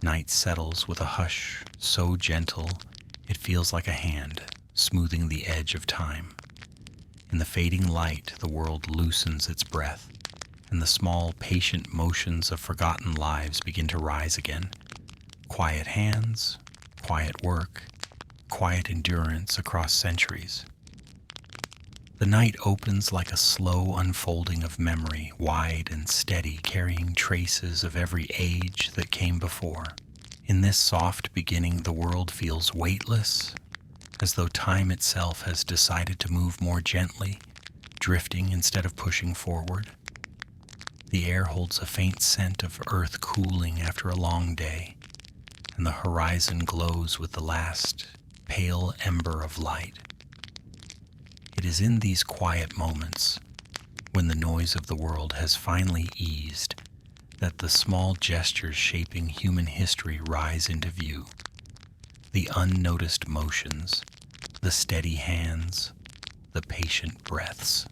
Night settles with a hush so gentle it feels like a hand smoothing the edge of time. In the fading light, the world loosens its breath, and the small, patient motions of forgotten lives begin to rise again. Quiet hands, quiet work, quiet endurance across centuries. The night opens like a slow unfolding of memory, wide and steady, carrying traces of every age that came before. In this soft beginning, the world feels weightless, as though time itself has decided to move more gently, drifting instead of pushing forward. The air holds a faint scent of earth cooling after a long day, and the horizon glows with the last pale ember of light. It is in these quiet moments, when the noise of the world has finally eased, that the small gestures shaping human history rise into view. The unnoticed motions, the steady hands, the patient breaths.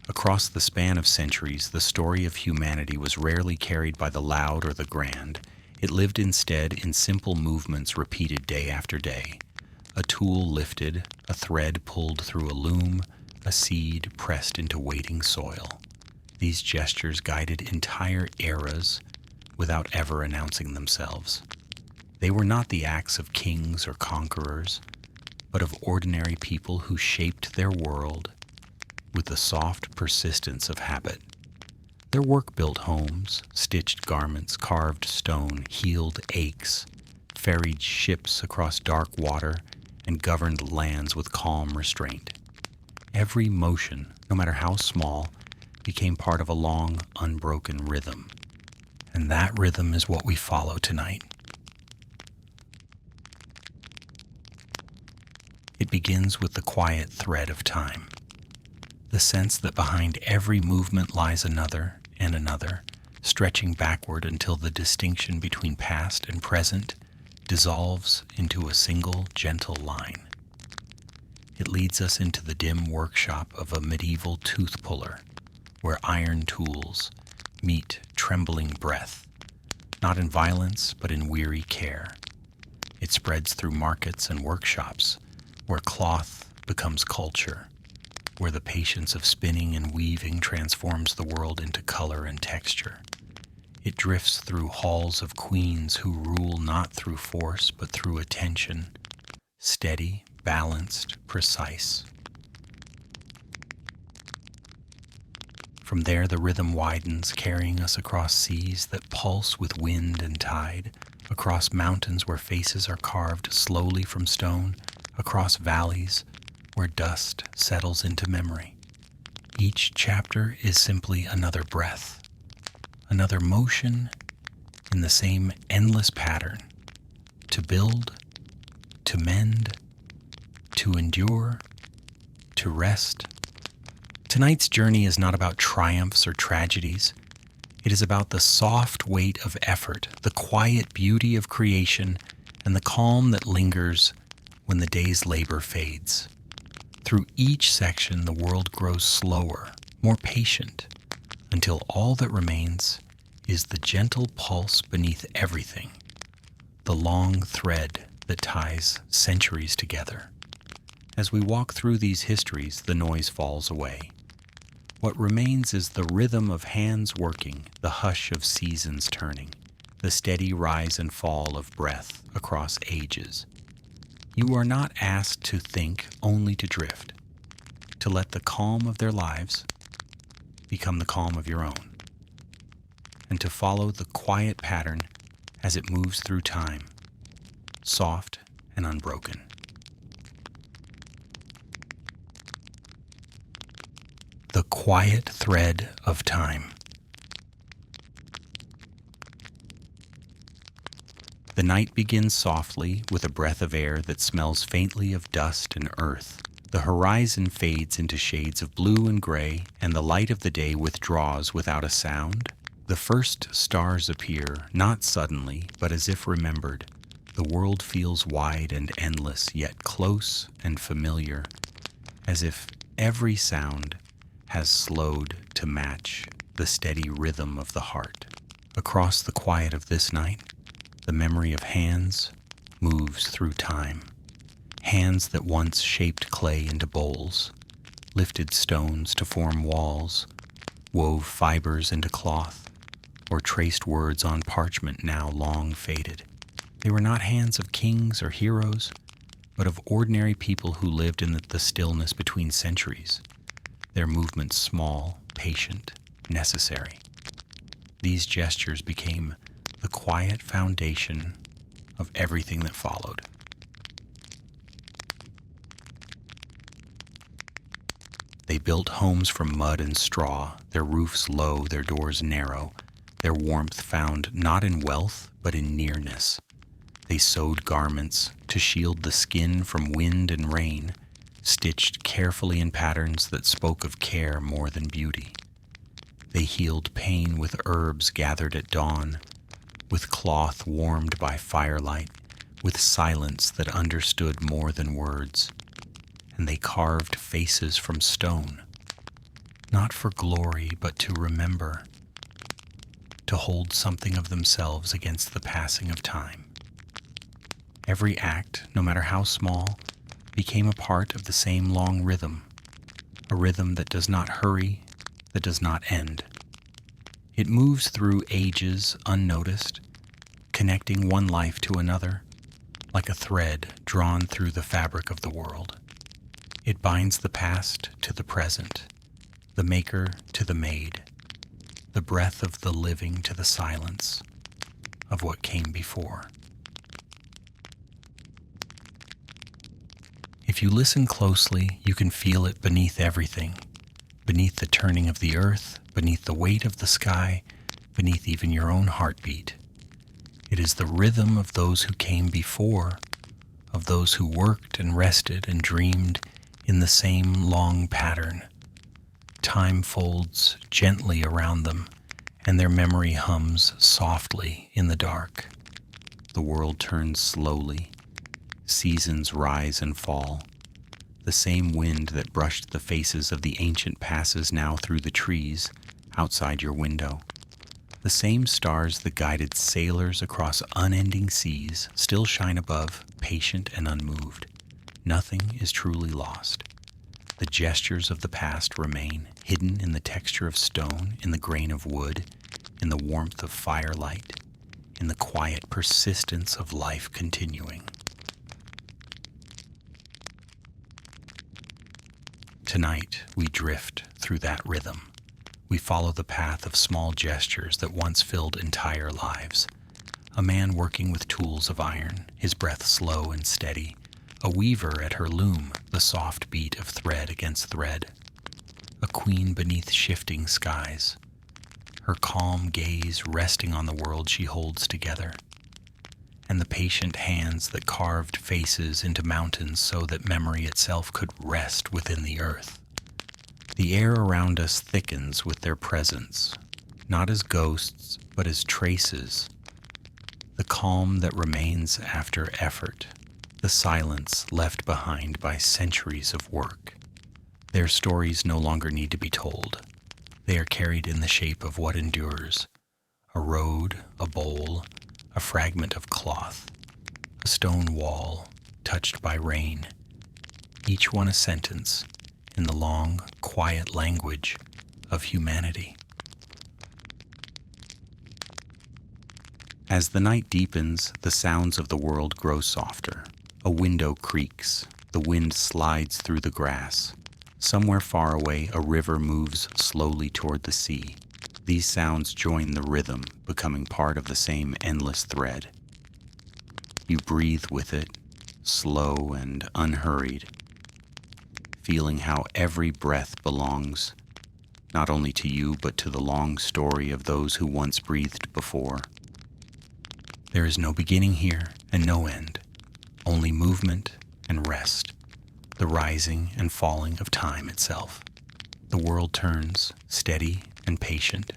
Across the span of centuries, the story of humanity was rarely carried by the loud or the grand. It lived instead in simple movements repeated day after day. A tool lifted, a thread pulled through a loom, a seed pressed into waiting soil. These gestures guided entire eras without ever announcing themselves. They were not the acts of kings or conquerors, but of ordinary people who shaped their world with the soft persistence of habit. Their work built homes, stitched garments, carved stone, healed aches, ferried ships across dark water, and governed lands with calm restraint. Every motion, no matter how small, became part of a long, unbroken rhythm. And that rhythm is what we follow tonight. It begins with the quiet thread of time. The sense that behind every movement lies another and another, stretching backward until the distinction between past and present dissolves into a single gentle line. It leads us into the dim workshop of a medieval tooth puller, where iron tools meet trembling breath, not in violence but in weary care. It spreads through markets and workshops, where cloth becomes culture, where the patience of spinning and weaving transforms the world into color and texture. It drifts through halls of queens who rule not through force but through attention, steady, balanced, precise. From there the rhythm widens, carrying us across seas that pulse with wind and tide, across mountains where faces are carved slowly from stone, across valleys where dust settles into memory. Each chapter is simply another breath, another motion in the same endless pattern, to build, to mend, to endure, to rest. Tonight's journey is not about triumphs or tragedies. It is about the soft weight of effort, the quiet beauty of creation, and the calm that lingers when the day's labor fades. Through each section, the world grows slower, more patient, until all that remains is the gentle pulse beneath everything, the long thread that ties centuries together. As we walk through these histories, the noise falls away. What remains is the rhythm of hands working, the hush of seasons turning, the steady rise and fall of breath across ages. You are not asked to think, only to drift, to let the calm of their lives become the calm of your own, and to follow the quiet pattern as it moves through time, soft and unbroken. The quiet thread of time. The night begins softly with a breath of air that smells faintly of dust and earth. The horizon fades into shades of blue and gray, and the light of the day withdraws without a sound. The first stars appear, not suddenly, but as if remembered. The world feels wide and endless, yet close and familiar, as if every sound has slowed to match the steady rhythm of the heart. Across the quiet of this night, the memory of hands moves through time. Hands that once shaped clay into bowls, lifted stones to form walls, wove fibers into cloth, or traced words on parchment now long faded. They were not hands of kings or heroes, but of ordinary people who lived in the stillness between centuries, their movements small, patient, necessary. These gestures became the quiet foundation of everything that followed. They built homes from mud and straw, their roofs low, their doors narrow, their warmth found not in wealth, but in nearness. They sewed garments to shield the skin from wind and rain, stitched carefully in patterns that spoke of care more than beauty. They healed pain with herbs gathered at dawn, with cloth warmed by firelight, with silence that understood more than words. And they carved faces from stone, not for glory, but to remember, to hold something of themselves against the passing of time. Every act, no matter how small, became a part of the same long rhythm, a rhythm that does not hurry, that does not end. It moves through ages unnoticed, connecting one life to another, like a thread drawn through the fabric of the world. It binds the past to the present, the maker to the made, the breath of the living to the silence of what came before. If you listen closely, you can feel it beneath everything, beneath the turning of the earth, beneath the weight of the sky, beneath even your own heartbeat. It is the rhythm of those who came before, of those who worked and rested and dreamed in the same long pattern. Time folds gently around them, and their memory hums softly in the dark. The world turns slowly. Seasons rise and fall. The same wind that brushed the faces of the ancient passes now through the trees outside your window. The same stars that guided sailors across unending seas still shine above, patient and unmoved. Nothing is truly lost. The gestures of the past remain, hidden in the texture of stone, in the grain of wood, in the warmth of firelight, in the quiet persistence of life continuing. Tonight, we drift through that rhythm. We follow the path of small gestures that once filled entire lives. A man working with tools of iron, his breath slow and steady. A weaver at her loom, the soft beat of thread against thread. A queen beneath shifting skies, her calm gaze resting on the world she holds together. And the patient hands that carved faces into mountains so that memory itself could rest within the earth. The air around us thickens with their presence, not as ghosts, but as traces. The calm that remains after effort, the silence left behind by centuries of work. Their stories no longer need to be told. They are carried in the shape of what endures: a road, a bowl, a fragment of cloth, a stone wall touched by rain, each one a sentence in the long, quiet language of humanity. As the night deepens, the sounds of the world grow softer. A window creaks, the wind slides through the grass. Somewhere far away, a river moves slowly toward the sea. These sounds join the rhythm, becoming part of the same endless thread. You breathe with it, slow and unhurried, feeling how every breath belongs not only to you but to the long story of those who once breathed before. There is no beginning here and no end, only movement and rest, the rising and falling of time itself. The world turns, steady and patient,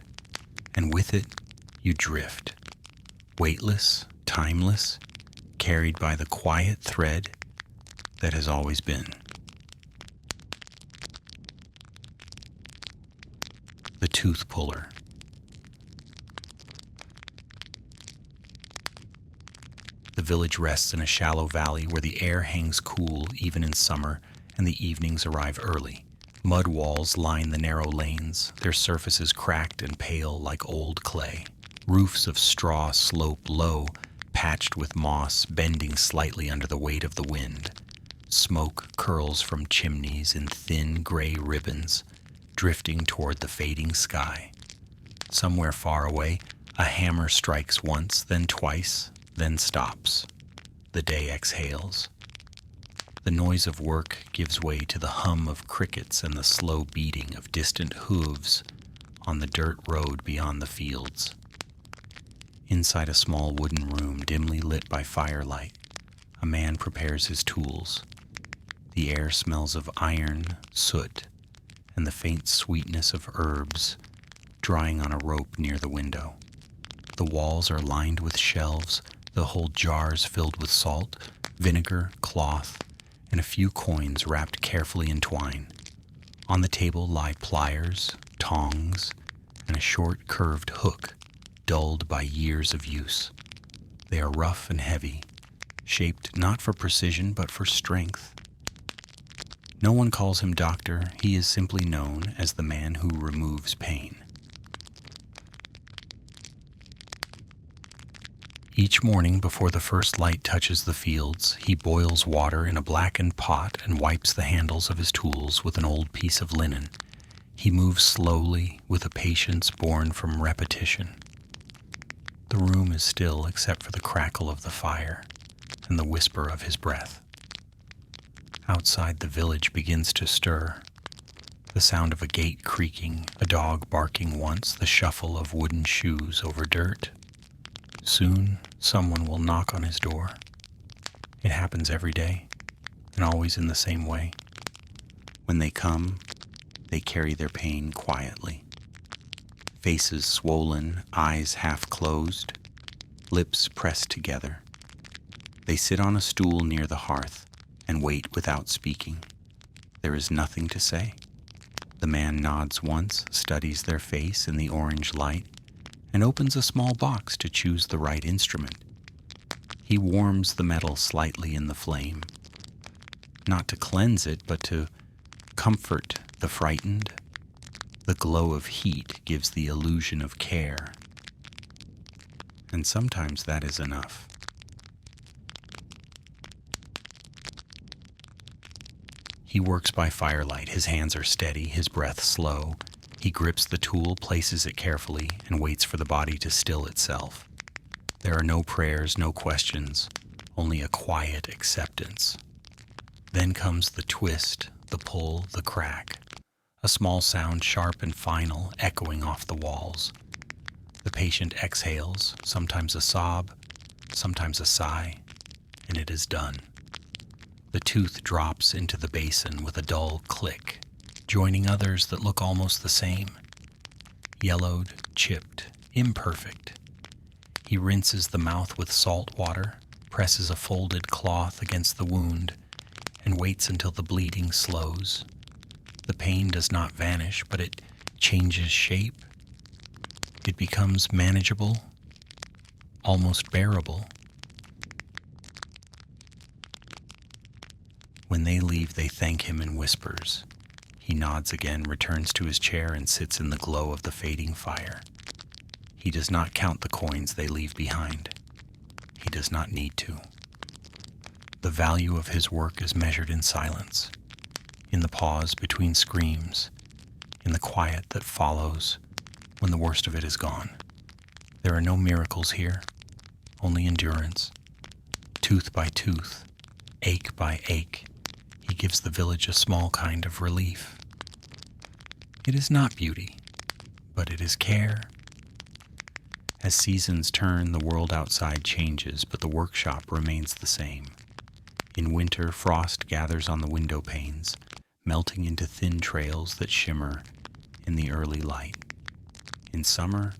and with it you drift, weightless, timeless, carried by the quiet thread that has always been. the tooth puller. The village rests in a shallow valley where the air hangs cool even in summer and the evenings arrive early. Mud walls line the narrow lanes, their surfaces cracked and pale like old clay. Roofs of straw slope low, patched with moss, bending slightly under the weight of the wind. Smoke curls from chimneys in thin gray ribbons, drifting toward the fading sky. Somewhere far away, a hammer strikes once, then twice, then stops. The day exhales. The noise of work gives way to the hum of crickets and the slow beating of distant hooves on the dirt road beyond the fields. Inside a small wooden room dimly lit by firelight, a man prepares his tools. The air smells of iron, soot, and the faint sweetness of herbs drying on a rope near the window. The walls are lined with shelves that hold jars filled with salt, vinegar, cloth, and a few coins wrapped carefully in twine. On the table lie pliers, tongs, and a short curved hook, dulled by years of use. They are rough and heavy, shaped not for precision but for strength. No one calls him doctor, he is simply known as the man who removes pain. Each morning before the first light touches the fields, he boils water in a blackened pot and wipes the handles of his tools with an old piece of linen. He moves slowly with a patience born from repetition. The room is still except for the crackle of the fire and the whisper of his breath. Outside, the village begins to stir. The sound of a gate creaking, a dog barking once, the shuffle of wooden shoes over dirt. Soon, someone will knock on his door. It happens every day, and always in the same way. When they come, they carry their pain quietly. Faces swollen, eyes half closed, lips pressed together. They sit on a stool near the hearth and wait without speaking. There is nothing to say. The man nods once, studies their face in the orange light, and opens a small box to choose the right instrument. He warms the metal slightly in the flame, not to cleanse it, but to comfort the frightened. The glow of heat gives the illusion of care, and sometimes that is enough. He works by firelight. His hands are steady, his breath slow. He grips the tool, places it carefully, and waits for the body to still itself. There are no prayers, no questions, only a quiet acceptance. Then comes the twist, the pull, the crack, a small sound sharp and final, echoing off the walls. The patient exhales, sometimes a sob, sometimes a sigh, and it is done. The tooth drops into the basin with a dull click, joining others that look almost the same. Yellowed, chipped, imperfect. He rinses the mouth with salt water, presses a folded cloth against the wound, and waits until the bleeding slows. The pain does not vanish, but it changes shape. It becomes manageable, almost bearable. When they leave, they thank him in whispers. He nods again, returns to his chair, and sits in the glow of the fading fire. He does not count the coins they leave behind. He does not need to. The value of his work is measured in silence, in the pause between screams, in the quiet that follows when the worst of it is gone. There are no miracles here, only endurance. Tooth by tooth, ache by ache, he gives the village a small kind of relief. It is not beauty, but it is care. As seasons turn, the world outside changes, but the workshop remains the same. In winter, frost gathers on the window panes, melting into thin trails that shimmer in the early light. In summer,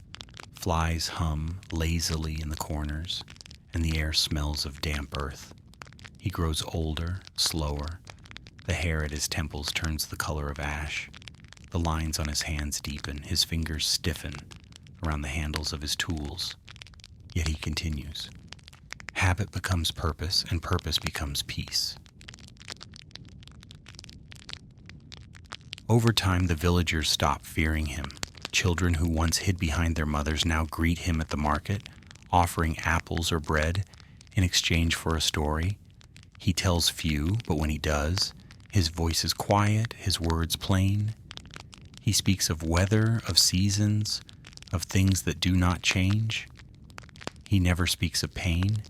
flies hum lazily in the corners, and the air smells of damp earth. He grows older, slower. The hair at his temples turns the color of ash. The lines on his hands deepen, his fingers stiffen around the handles of his tools. Yet he continues. Habit becomes purpose, and purpose becomes peace. Over time, the villagers stop fearing him. Children who once hid behind their mothers now greet him at the market, offering apples or bread in exchange for a story. He tells few, but when he does, his voice is quiet, his words plain. He speaks of weather, of seasons, of things that do not change. He never speaks of pain.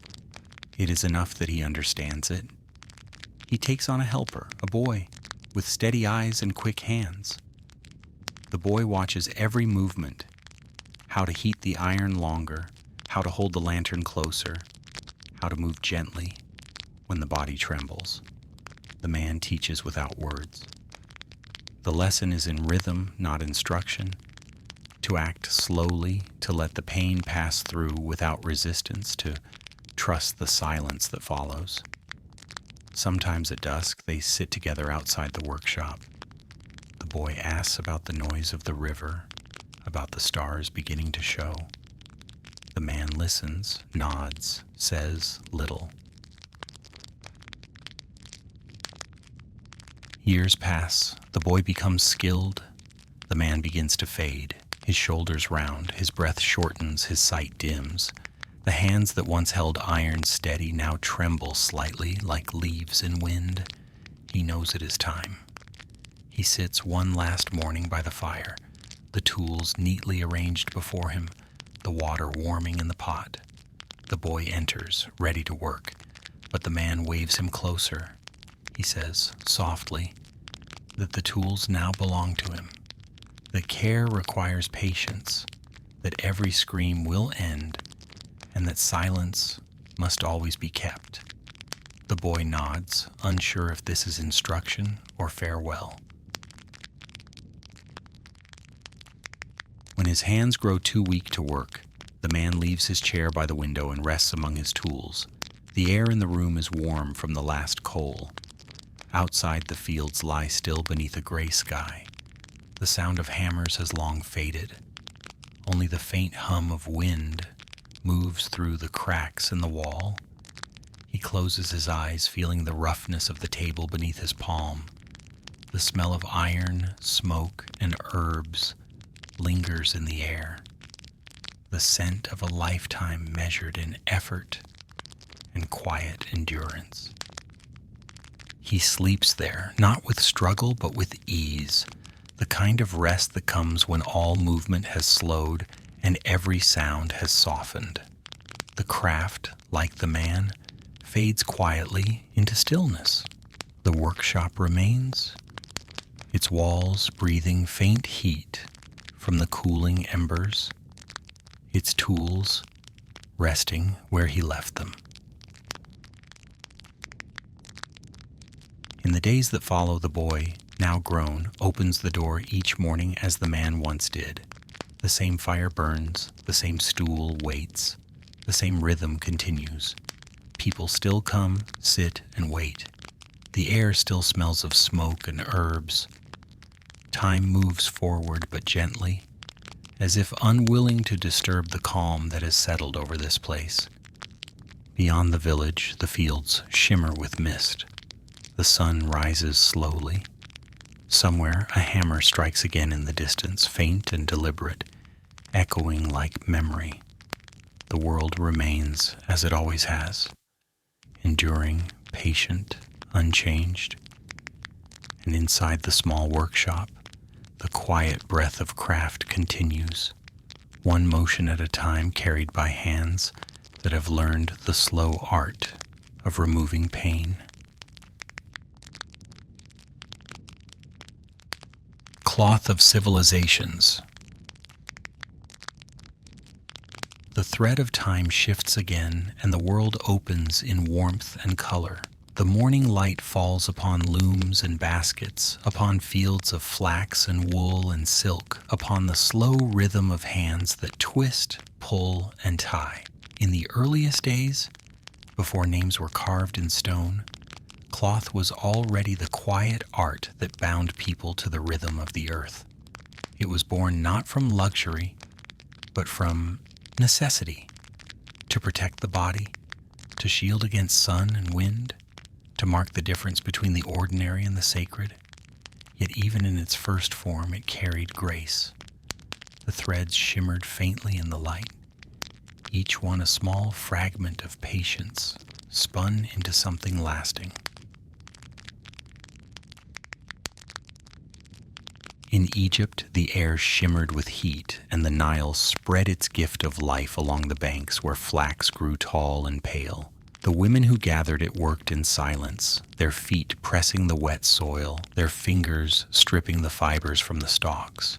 It is enough that he understands it. He takes on a helper, a boy, with steady eyes and quick hands. The boy watches every movement, how to heat the iron longer, how to hold the lantern closer, how to move gently when the body trembles. The man teaches without words. The lesson is in rhythm, not instruction. To act slowly, to let the pain pass through without resistance, to trust the silence that follows. Sometimes at dusk, they sit together outside the workshop. The boy asks about the noise of the river, about the stars beginning to show. The man listens, nods, says little. Years pass. The boy becomes skilled. The man begins to fade. His shoulders round, his breath shortens, his sight dims. The hands that once held iron steady now tremble slightly like leaves in wind. He knows it is time. He sits one last morning by the fire, the tools neatly arranged before him, the water warming in the pot. The boy enters, ready to work, but the man waves him closer. He says, softly, that the tools now belong to him. That care requires patience, that every scream will end, and that silence must always be kept. The boy nods, unsure if this is instruction or farewell. When his hands grow too weak to work, the man leaves his chair by the window and rests among his tools. The air in the room is warm from the last coal. Outside, the fields lie still beneath a gray sky. The sound of hammers has long faded. Only the faint hum of wind moves through the cracks in the wall. He closes his eyes, feeling the roughness of the table beneath his palm. The smell of iron, smoke, and herbs lingers in the air. The scent of a lifetime measured in effort and quiet endurance. He sleeps there, not with struggle, but with ease, the kind of rest that comes when all movement has slowed and every sound has softened. The craft, like the man, fades quietly into stillness. The workshop remains, its walls breathing faint heat from the cooling embers, its tools resting where he left them. In the days that follow, the boy, now grown, opens the door each morning as the man once did. The same fire burns, the same stool waits, the same rhythm continues. People still come, sit, and wait. The air still smells of smoke and herbs. Time moves forward but gently, as if unwilling to disturb the calm that has settled over this place. Beyond the village, the fields shimmer with mist. The sun rises slowly. Somewhere, a hammer strikes again in the distance, faint and deliberate, echoing like memory. The world remains as it always has, enduring, patient, unchanged. And inside the small workshop, the quiet breath of craft continues, one motion at a time carried by hands that have learned the slow art of removing pain. Cloth of civilizations. The thread of time shifts again, and the world opens in warmth and color. The morning light falls upon looms and baskets, upon fields of flax and wool and silk, upon the slow rhythm of hands that twist, pull, and tie. In the earliest days, before names were carved in stone, cloth was already the quiet art that bound people to the rhythm of the earth. It was born not from luxury, but from necessity, to protect the body, to shield against sun and wind, to mark the difference between the ordinary and the sacred. Yet even in its first form it carried grace. The threads shimmered faintly in the light, each one a small fragment of patience, spun into something lasting. In Egypt, the air shimmered with heat, and the Nile spread its gift of life along the banks where flax grew tall and pale. The women who gathered it worked in silence, their feet pressing the wet soil, their fingers stripping the fibers from the stalks.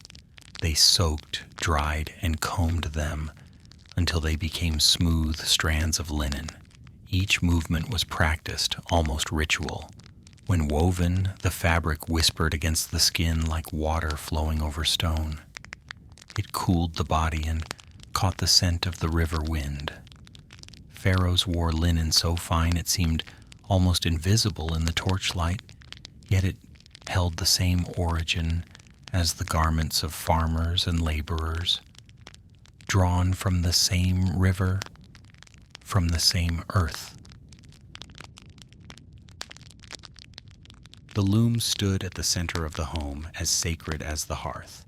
They soaked, dried, and combed them until they became smooth strands of linen. Each movement was practiced, almost ritual. When woven, the fabric whispered against the skin like water flowing over stone. It cooled the body and caught the scent of the river wind. Pharaohs wore linen so fine it seemed almost invisible in the torchlight, yet it held the same origin as the garments of farmers and laborers, drawn from the same river, from the same earth. The loom stood at the center of the home, as sacred as the hearth.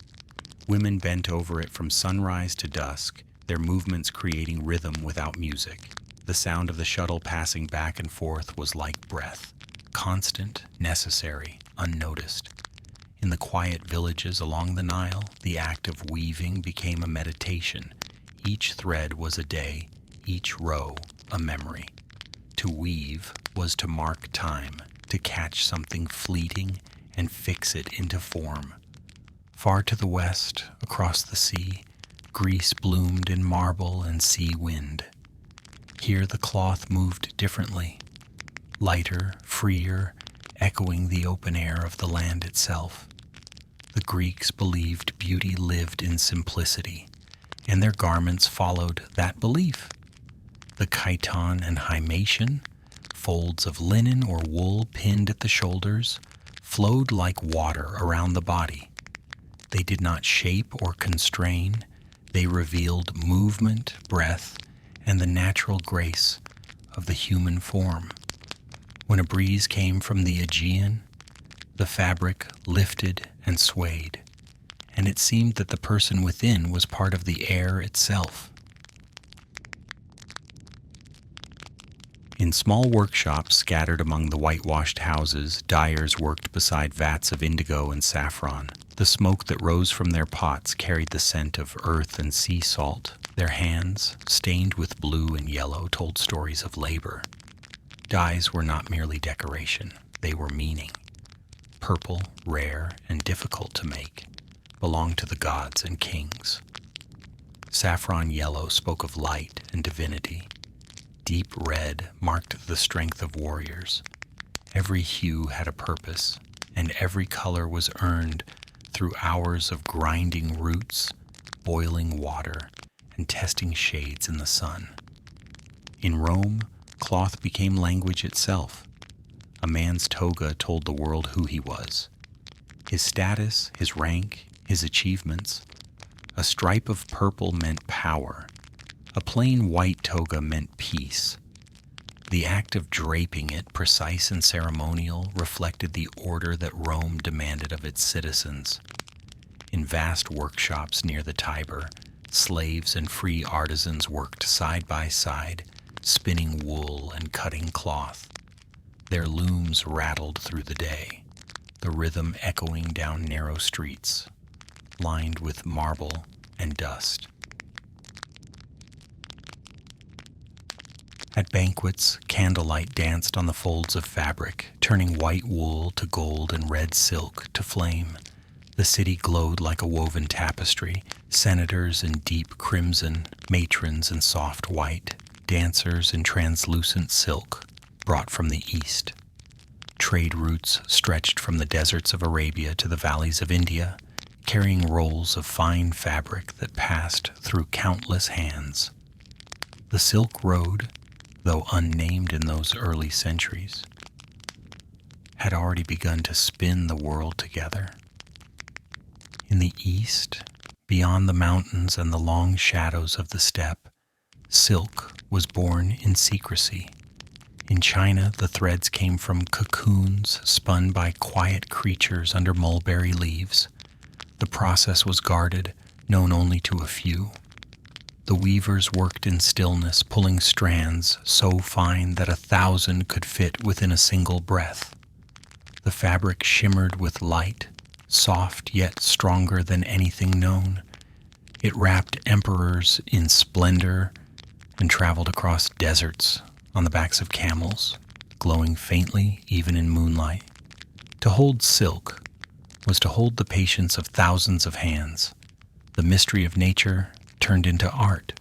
Women bent over it from sunrise to dusk, their movements creating rhythm without music. The sound of the shuttle passing back and forth was like breath, constant, necessary, unnoticed. In the quiet villages along the Nile, the act of weaving became a meditation. Each thread was a day, each row a memory. To weave was to mark time, to catch something fleeting and fix it into form. Far to the west, across the sea, Greece bloomed in marble and sea wind. Here the cloth moved differently, lighter, freer, echoing the open air of the land itself. The Greeks believed beauty lived in simplicity, and their garments followed that belief. The chiton and himation, folds of linen or wool pinned at the shoulders, flowed like water around the body. They did not shape or constrain. They revealed movement, breath, and the natural grace of the human form. When a breeze came from the Aegean, the fabric lifted and swayed, and it seemed that the person within was part of the air itself. In small workshops scattered among the whitewashed houses, dyers worked beside vats of indigo and saffron. The smoke that rose from their pots carried the scent of earth and sea salt. Their hands, stained with blue and yellow, told stories of labor. Dyes were not merely decoration, they were meaning. Purple, rare, and difficult to make, belonged to the gods and kings. Saffron yellow spoke of light and divinity. Deep red marked the strength of warriors. Every hue had a purpose, and every color was earned through hours of grinding roots, boiling water, and testing shades in the sun. In Rome, cloth became language itself. A man's toga told the world who he was, his status, his rank, his achievements. A stripe of purple meant power. A plain white toga meant peace. The act of draping it, precise and ceremonial, reflected the order that Rome demanded of its citizens. In vast workshops near the Tiber, slaves and free artisans worked side by side, spinning wool and cutting cloth. Their looms rattled through the day, the rhythm echoing down narrow streets, lined with marble and dust. At banquets, candlelight danced on the folds of fabric, turning white wool to gold and red silk to flame. The city glowed like a woven tapestry, senators in deep crimson, matrons in soft white, dancers in translucent silk, brought from the east. Trade routes stretched from the deserts of Arabia to the valleys of India, carrying rolls of fine fabric that passed through countless hands. The Silk Road, though unnamed in those early centuries, had already begun to spin the world together. In the east, beyond the mountains and the long shadows of the steppe, silk was born in secrecy. In China, the threads came from cocoons spun by quiet creatures under mulberry leaves. The process was guarded, known only to a few. The weavers worked in stillness, pulling strands so fine that 1,000 could fit within a single breath. The fabric shimmered with light, soft yet stronger than anything known. It wrapped emperors in splendor and traveled across deserts on the backs of camels, glowing faintly even in moonlight. To hold silk was to hold the patience of thousands of hands, the mystery of nature turned into art.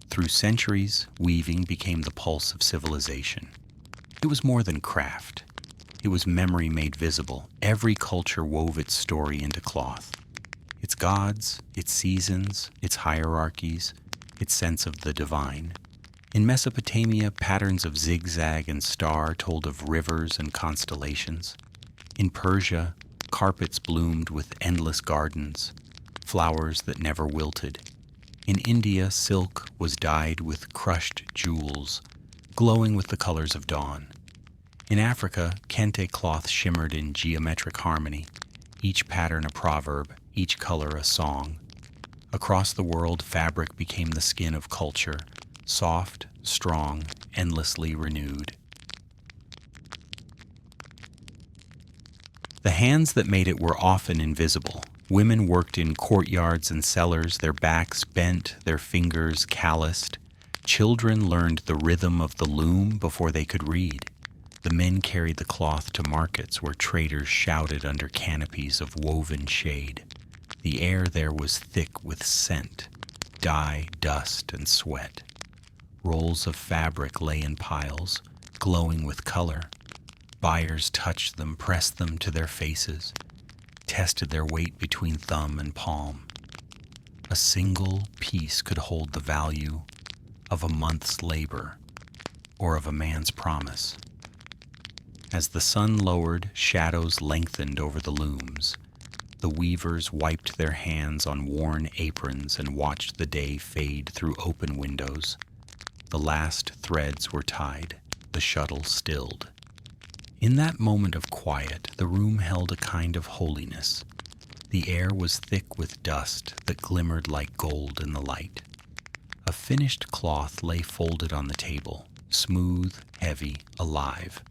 Through centuries, weaving became the pulse of civilization. It was more than craft. It was memory made visible. Every culture wove its story into cloth. Its gods, its seasons, its hierarchies, its sense of the divine. In Mesopotamia, patterns of zigzag and star told of rivers and constellations. In Persia, carpets bloomed with endless gardens, flowers that never wilted. In India, silk was dyed with crushed jewels, glowing with the colors of dawn. In Africa, kente cloth shimmered in geometric harmony, each pattern a proverb, each color a song. Across the world, fabric became the skin of culture, soft, strong, endlessly renewed. The hands that made it were often invisible. Women worked in courtyards and cellars, their backs bent, their fingers calloused. Children learned the rhythm of the loom before they could read. The men carried the cloth to markets where traders shouted under canopies of woven shade. The air there was thick with scent, dye, dust, and sweat. Rolls of fabric lay in piles, glowing with color. Buyers touched them, pressed them to their faces, tested their weight between thumb and palm. A single piece could hold the value of a month's labor or of a man's promise. As the sun lowered, shadows lengthened over the looms. The weavers wiped their hands on worn aprons and watched the day fade through open windows. The last threads were tied, the shuttle stilled. In that moment of quiet, the room held a kind of holiness. The air was thick with dust that glimmered like gold in the light. A finished cloth lay folded on the table, smooth, heavy, alive.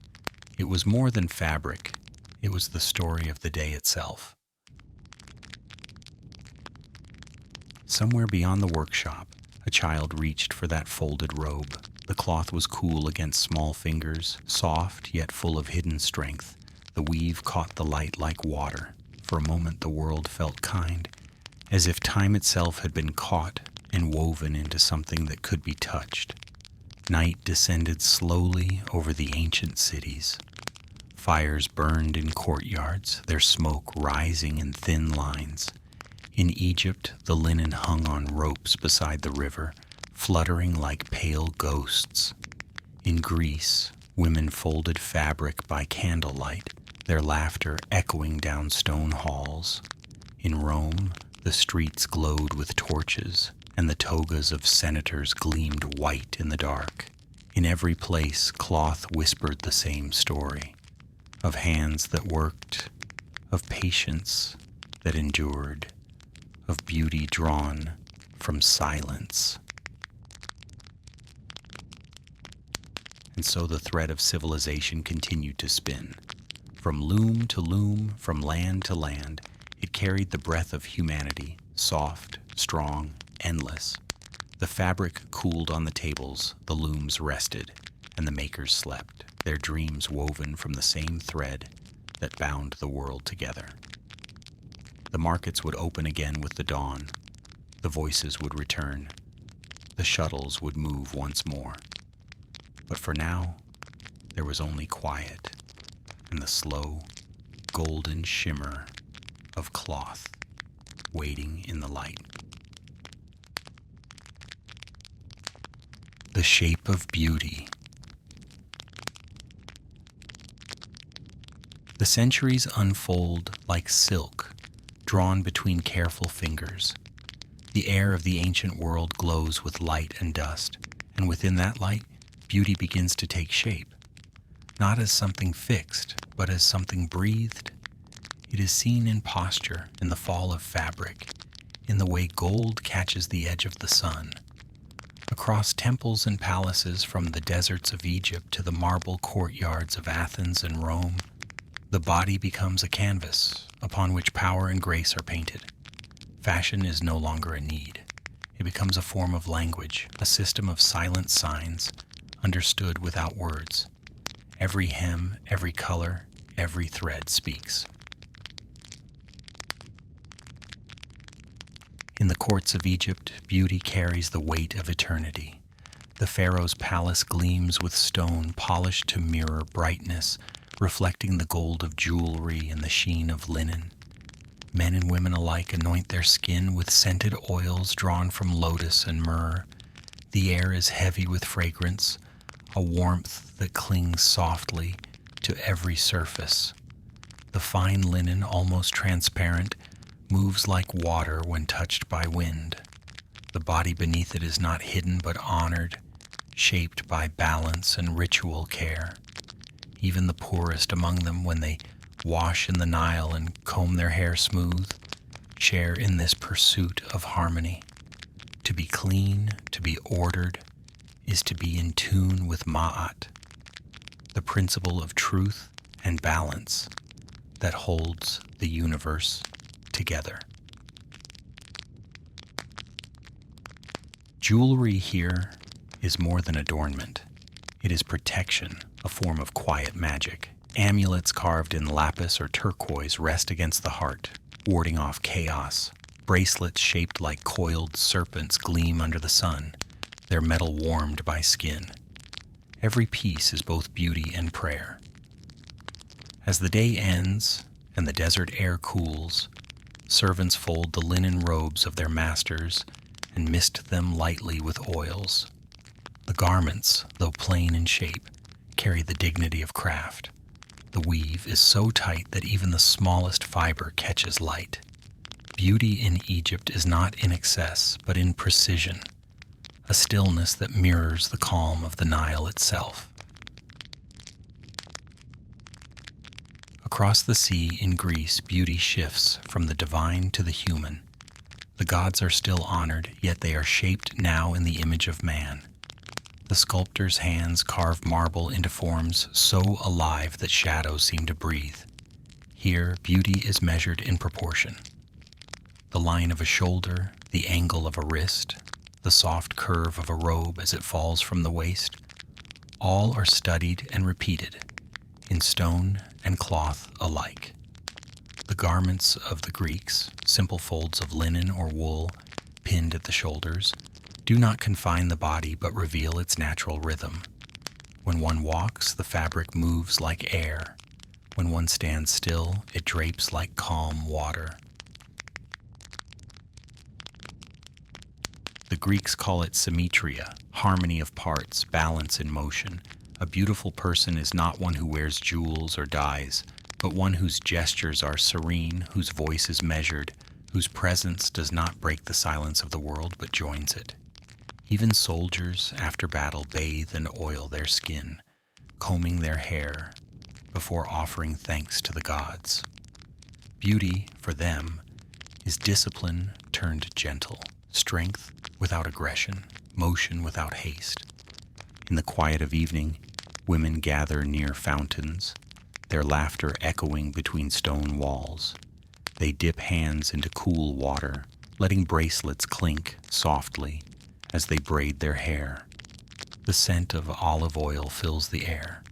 It was more than fabric. It was the story of the day itself. Somewhere beyond the workshop, a child reached for that folded robe. The cloth was cool against small fingers, soft yet full of hidden strength. The weave caught the light like water. For a moment the world felt kind, as if time itself had been caught and woven into something that could be touched. Night descended slowly over the ancient cities. Fires burned in courtyards, their smoke rising in thin lines. In Egypt, the linen hung on ropes beside the river, fluttering like pale ghosts. In Greece, women folded fabric by candlelight, their laughter echoing down stone halls. In Rome, the streets glowed with torches, and the togas of senators gleamed white in the dark. In every place, cloth whispered the same story, of hands that worked, of patience that endured, of beauty drawn from silence. And so the thread of civilization continued to spin. From loom to loom, from land to land, it carried the breath of humanity, soft, strong, endless. The fabric cooled on the tables, the looms rested, and the makers slept, their dreams woven from the same thread that bound the world together. The markets would open again with the dawn. The voices would return. The shuttles would move once more. But for now, there was only quiet and the slow, golden shimmer of cloth waiting in the light. The shape of beauty. The centuries unfold like silk, drawn between careful fingers. The air of the ancient world glows with light and dust, and within that light, beauty begins to take shape. Not as something fixed, but as something breathed. It is seen in posture, in the fall of fabric, in the way gold catches the edge of the sun. Across temples and palaces, from the deserts of Egypt to the marble courtyards of Athens and Rome, the body becomes a canvas upon which power and grace are painted. Fashion is no longer a need. It becomes a form of language, a system of silent signs, understood without words. Every hem, every color, every thread speaks. In the courts of Egypt, beauty carries the weight of eternity. The pharaoh's palace gleams with stone polished to mirror brightness, reflecting the gold of jewelry and the sheen of linen. Men and women alike anoint their skin with scented oils drawn from lotus and myrrh. The air is heavy with fragrance, a warmth that clings softly to every surface. The fine linen, almost transparent, moves like water when touched by wind. The body beneath it is not hidden but honored, shaped by balance and ritual care. Even the poorest among them, when they wash in the Nile and comb their hair smooth, share in this pursuit of harmony. To be clean, to be ordered, is to be in tune with Ma'at, the principle of truth and balance that holds the universe together. Jewelry here is more than adornment. It is protection, a form of quiet magic. Amulets carved in lapis or turquoise rest against the heart, warding off chaos. Bracelets shaped like coiled serpents gleam under the sun, their metal warmed by skin. Every piece is both beauty and prayer. As the day ends and the desert air cools, servants fold the linen robes of their masters and mist them lightly with oils. The garments, though plain in shape, carry the dignity of craft. The weave is so tight that even the smallest fiber catches light. Beauty in Egypt is not in excess, but in precision, a stillness that mirrors the calm of the Nile itself. Across the sea in Greece, beauty shifts from the divine to the human. The gods are still honored, yet they are shaped now in the image of man. The sculptor's hands carve marble into forms so alive that shadows seem to breathe. Here, beauty is measured in proportion. The line of a shoulder, the angle of a wrist, the soft curve of a robe as it falls from the waist, all are studied and repeated, in stone and cloth alike. The garments of the Greeks, simple folds of linen or wool pinned at the shoulders, do not confine the body but reveal its natural rhythm. When one walks, the fabric moves like air. When one stands still, it drapes like calm water. The Greeks call it symmetria, harmony of parts, balance in motion. A beautiful person is not one who wears jewels or dyes, but one whose gestures are serene, whose voice is measured, whose presence does not break the silence of the world but joins it. Even soldiers, after battle, bathe and oil their skin, combing their hair before offering thanks to the gods. Beauty, for them, is discipline turned gentle, strength without aggression, motion without haste. In the quiet of evening, women gather near fountains, their laughter echoing between stone walls. They dip hands into cool water, letting bracelets clink softly as they braid their hair. The scent of olive oil fills the air.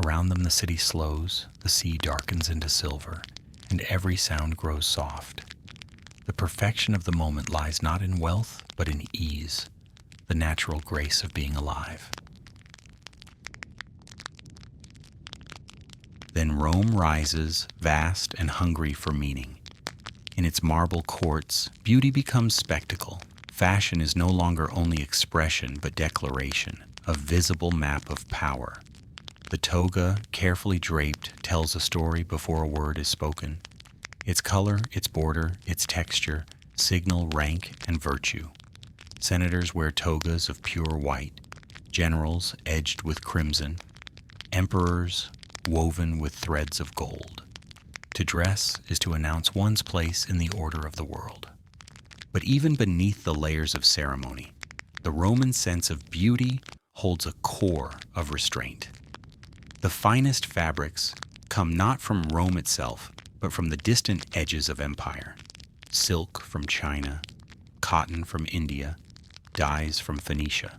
Around them the city slows, the sea darkens into silver, and every sound grows soft. The perfection of the moment lies not in wealth, but in ease, the natural grace of being alive. Then Rome rises, vast and hungry for meaning. In its marble courts, beauty becomes spectacle. Fashion is no longer only expression, but declaration, a visible map of power. The toga, carefully draped, tells a story before a word is spoken. Its color, its border, its texture signal rank and virtue. Senators wear togas of pure white, generals edged with crimson, emperors woven with threads of gold. To dress is to announce one's place in the order of the world. But even beneath the layers of ceremony, the Roman sense of beauty holds a core of restraint. The finest fabrics come not from Rome itself, but from the distant edges of empire. Silk from China, cotton from India, dyes from Phoenicia.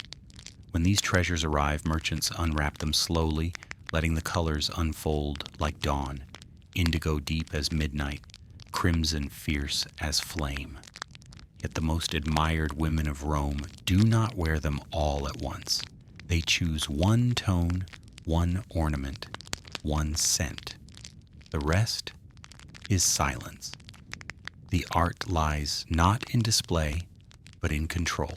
When these treasures arrive, merchants unwrap them slowly, letting the colors unfold like dawn, indigo deep as midnight, crimson fierce as flame. Yet the most admired women of Rome do not wear them all at once. They choose one tone, one ornament, one scent. The rest is silence. The art lies not in display, but in control.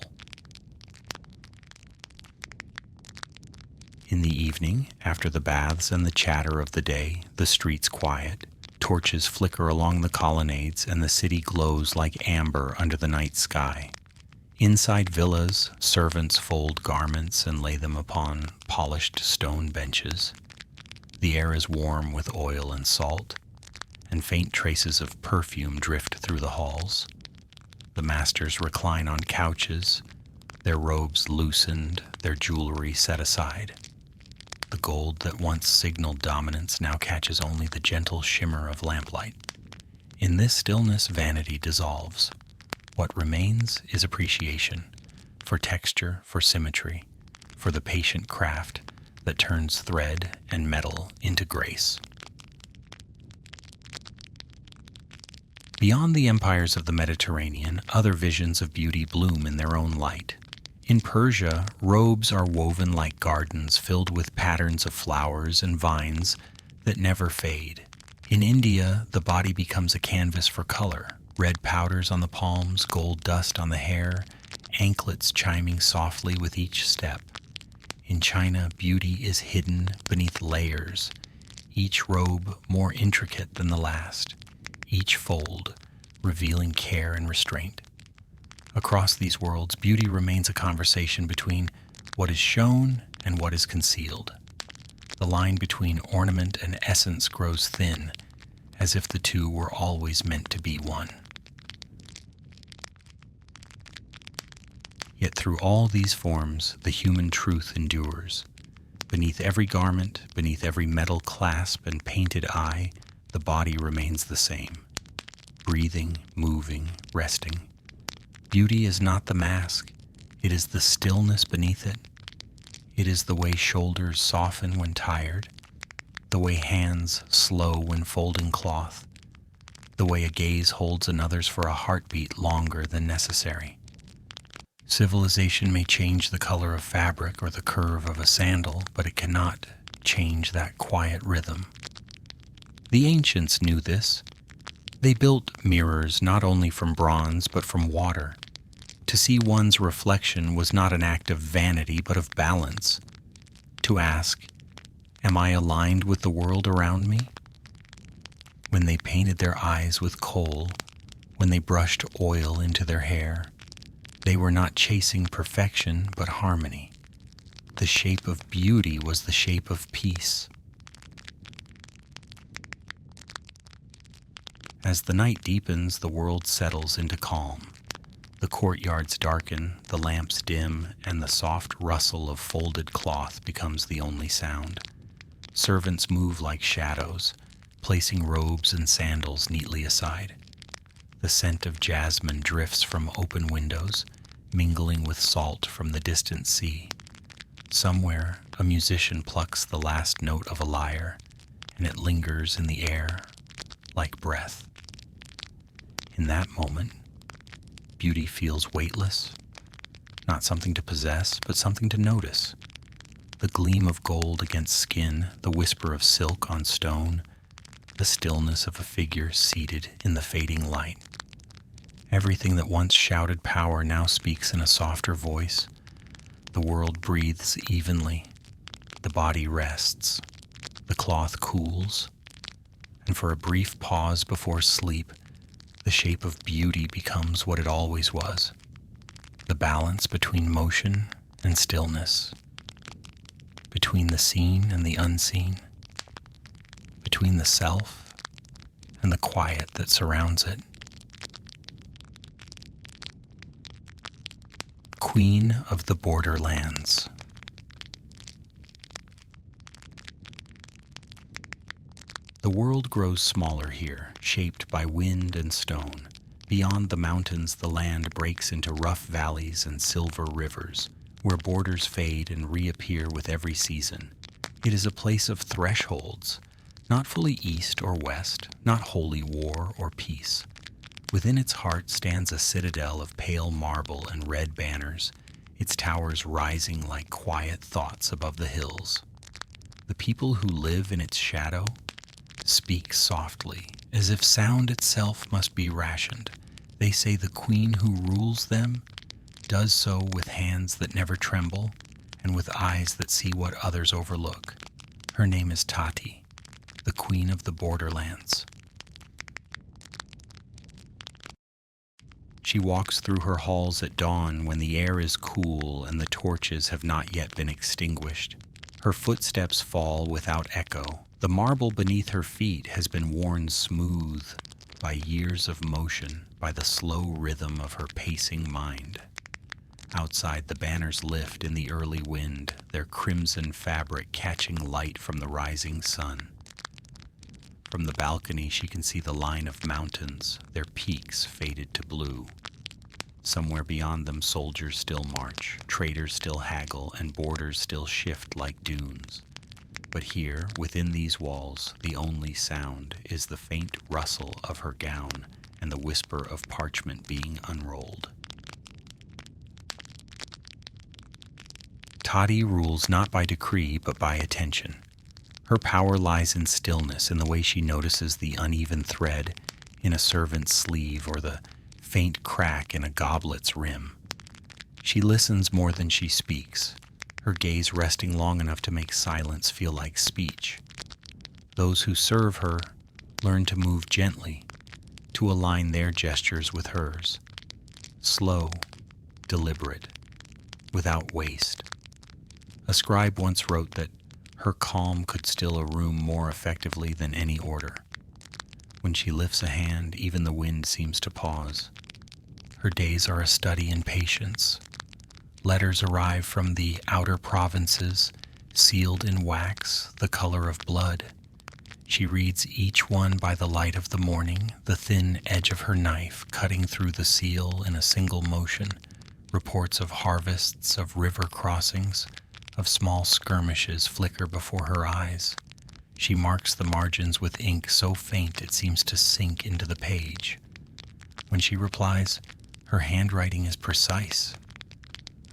In the evening, after the baths and the chatter of the day, the streets quiet. Torches flicker along the colonnades, and the city glows like amber under the night sky. Inside villas, servants fold garments and lay them upon polished stone benches. The air is warm with oil and salt, and faint traces of perfume drift through the halls. The masters recline on couches, their robes loosened, their jewelry set aside. The gold that once signaled dominance now catches only the gentle shimmer of lamplight. In this stillness, vanity dissolves. What remains is appreciation, for texture, for symmetry, for the patient craft that turns thread and metal into grace. Beyond the empires of the Mediterranean, other visions of beauty bloom in their own light. In Persia, robes are woven like gardens filled with patterns of flowers and vines that never fade. In India, the body becomes a canvas for color. Red powders on the palms, gold dust on the hair, anklets chiming softly with each step. In China, beauty is hidden beneath layers, each robe more intricate than the last, each fold revealing care and restraint. Across these worlds, beauty remains a conversation between what is shown and what is concealed. The line between ornament and essence grows thin, as if the two were always meant to be one. Yet through all these forms, the human truth endures. Beneath every garment, beneath every metal clasp and painted eye, the body remains the same, breathing, moving, resting. Beauty is not the mask, it is the stillness beneath it. It is the way shoulders soften when tired, the way hands slow when folding cloth, the way a gaze holds another's for a heartbeat longer than necessary. Civilization may change the color of fabric or the curve of a sandal, but it cannot change that quiet rhythm. The ancients knew this. They built mirrors not only from bronze but from water. To see one's reflection was not an act of vanity but of balance. To ask, am I aligned with the world around me? When they painted their eyes with kohl, when they brushed oil into their hair, they were not chasing perfection but harmony. The shape of beauty was the shape of peace. As the night deepens, the world settles into calm. The courtyards darken, the lamps dim, and the soft rustle of folded cloth becomes the only sound. Servants move like shadows, placing robes and sandals neatly aside. The scent of jasmine drifts from open windows, mingling with salt from the distant sea. Somewhere, a musician plucks the last note of a lyre, and it lingers in the air like breath. In that moment, beauty feels weightless, not something to possess, but something to notice. The gleam of gold against skin, the whisper of silk on stone, the stillness of a figure seated in the fading light. Everything that once shouted power now speaks in a softer voice. The world breathes evenly. the body rests, the cloth cools, and for a brief pause before sleep, the shape of beauty becomes what it always was, the balance between motion and stillness, between the seen and the unseen, between the self and the quiet that surrounds it. Queen of the Borderlands. The world grows smaller here, shaped by wind and stone. Beyond the mountains, the land breaks into rough valleys and silver rivers, where borders fade and reappear with every season. It is a place of thresholds, not fully east or west, not wholly war or peace. Within its heart stands a citadel of pale marble and red banners, its towers rising like quiet thoughts above the hills. The people who live in its shadow speak softly, as if sound itself must be rationed. They say the queen who rules them does so with hands that never tremble and with eyes that see what others overlook. Her name is Tati, the queen of the Borderlands. She walks through her halls at dawn when the air is cool and the torches have not yet been extinguished. Her footsteps fall without echo. The marble beneath her feet has been worn smooth by years of motion, by the slow rhythm of her pacing mind. Outside, the banners lift in the early wind, their crimson fabric catching light from the rising sun. From the balcony, she can see the line of mountains, their peaks faded to blue. Somewhere beyond them, soldiers still march, traders still haggle, and borders still shift like dunes. But here, within these walls, the only sound is the faint rustle of her gown and the whisper of parchment being unrolled. Tati rules not by decree, but by attention. Her power lies in stillness, in the way she notices the uneven thread in a servant's sleeve or the faint crack in a goblet's rim. She listens more than she speaks, her gaze resting long enough to make silence feel like speech. Those who serve her learn to move gently, to align their gestures with hers. Slow, deliberate, without waste. A scribe once wrote that her calm could still a room more effectively than any order. When she lifts a hand, even the wind seems to pause. Her days are a study in patience. Letters arrive from the outer provinces, sealed in wax, the color of blood. She reads each one by the light of the morning, the thin edge of her knife cutting through the seal in a single motion. Reports of harvests, of river crossings, of small skirmishes flicker before her eyes. She marks the margins with ink so faint it seems to sink into the page. When she replies, her handwriting is precise,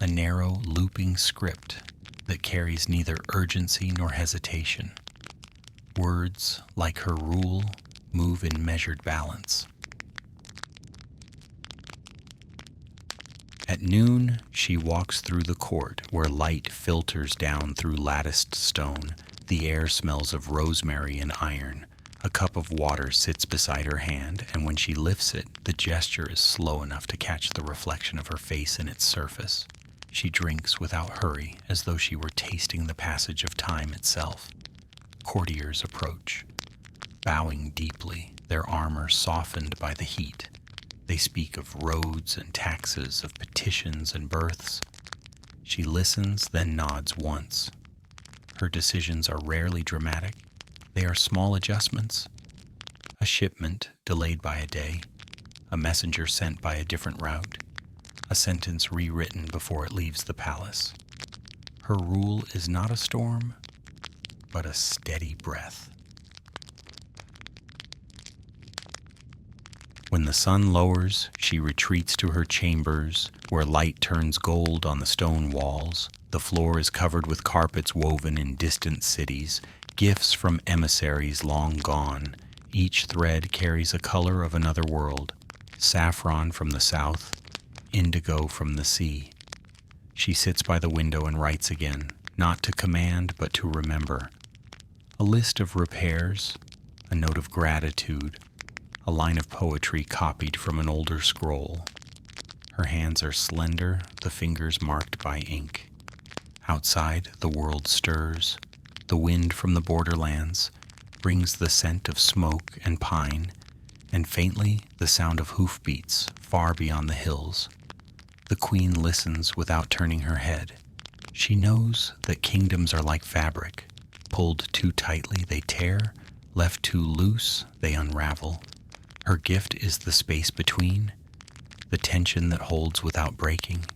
a narrow, looping script that carries neither urgency nor hesitation. Words, like her rule, move in measured balance. At noon, she walks through the court where light filters down through latticed stone. The air smells of rosemary and iron. A cup of water sits beside her hand, and when she lifts it, the gesture is slow enough to catch the reflection of her face in its surface. She drinks without hurry, as though she were tasting the passage of time itself. Courtiers approach, bowing deeply, their armor softened by the heat. They speak of roads and taxes, of petitions and births. She listens, then nods once. Her decisions are rarely dramatic. They are small adjustments. A shipment delayed by a day, a messenger sent by a different route, a sentence rewritten before it leaves the palace. Her rule is not a storm, but a steady breath. When the sun lowers, she retreats to her chambers, where light turns gold on the stone walls. The floor is covered with carpets woven in distant cities, gifts from emissaries long gone. Each thread carries a color of another world, saffron from the south, indigo from the sea. She sits by the window and writes again, not to command but to remember. A list of repairs, a note of gratitude, a line of poetry copied from an older scroll. Her hands are slender, the fingers marked by ink. Outside, the world stirs. The wind from the borderlands brings the scent of smoke and pine, and faintly the sound of hoofbeats far beyond the hills. The queen listens without turning her head. She knows that kingdoms are like fabric. Pulled too tightly, they tear. Left too loose, they unravel. Her gift is the space between, the tension that holds without breaking.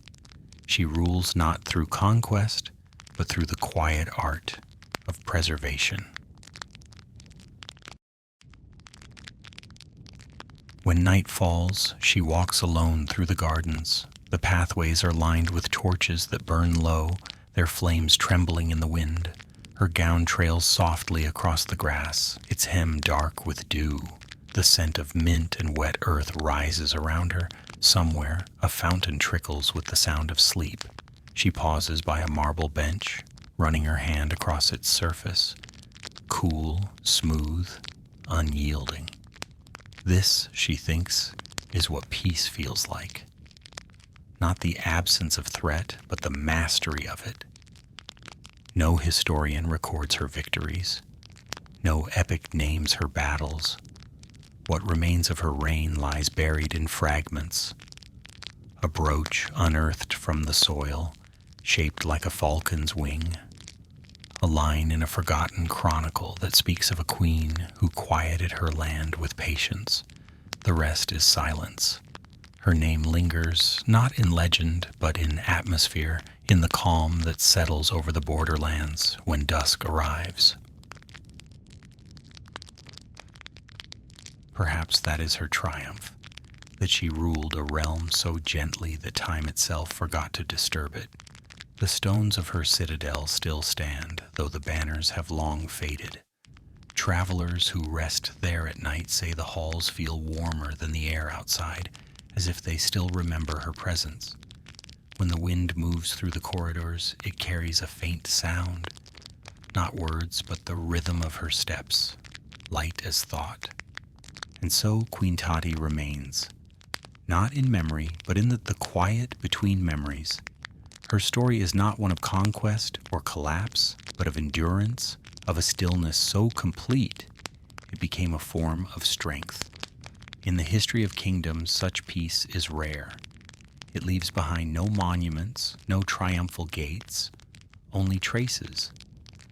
She rules not through conquest, but through the quiet art of preservation. When night falls, she walks alone through the gardens. The pathways are lined with torches that burn low, their flames trembling in the wind. Her gown trails softly across the grass, its hem dark with dew. The scent of mint and wet earth rises around her. Somewhere, a fountain trickles with the sound of sleep. She pauses by a marble bench, running her hand across its surface. Cool, smooth, unyielding. This, she thinks, is what peace feels like. Not the absence of threat, but the mastery of it. No historian records her victories. No epic names her battles. What remains of her reign lies buried in fragments. A brooch unearthed from the soil, shaped like a falcon's wing. A line in a forgotten chronicle that speaks of a queen who quieted her land with patience. The rest is silence. Her name lingers, not in legend, but in atmosphere, in the calm that settles over the borderlands when dusk arrives. Perhaps that is her triumph, that she ruled a realm so gently that time itself forgot to disturb it. The stones of her citadel still stand, though the banners have long faded. Travelers who rest there at night say the halls feel warmer than the air outside, as if they still remember her presence. When the wind moves through the corridors, it carries a faint sound, not words, but the rhythm of her steps, light as thought. And so Queen Tati remains, not in memory, but in the quiet between memories. Her story is not one of conquest or collapse, but of endurance, of a stillness so complete it became a form of strength. In the history of kingdoms, such peace is rare. It leaves behind no monuments, no triumphal gates, only traces,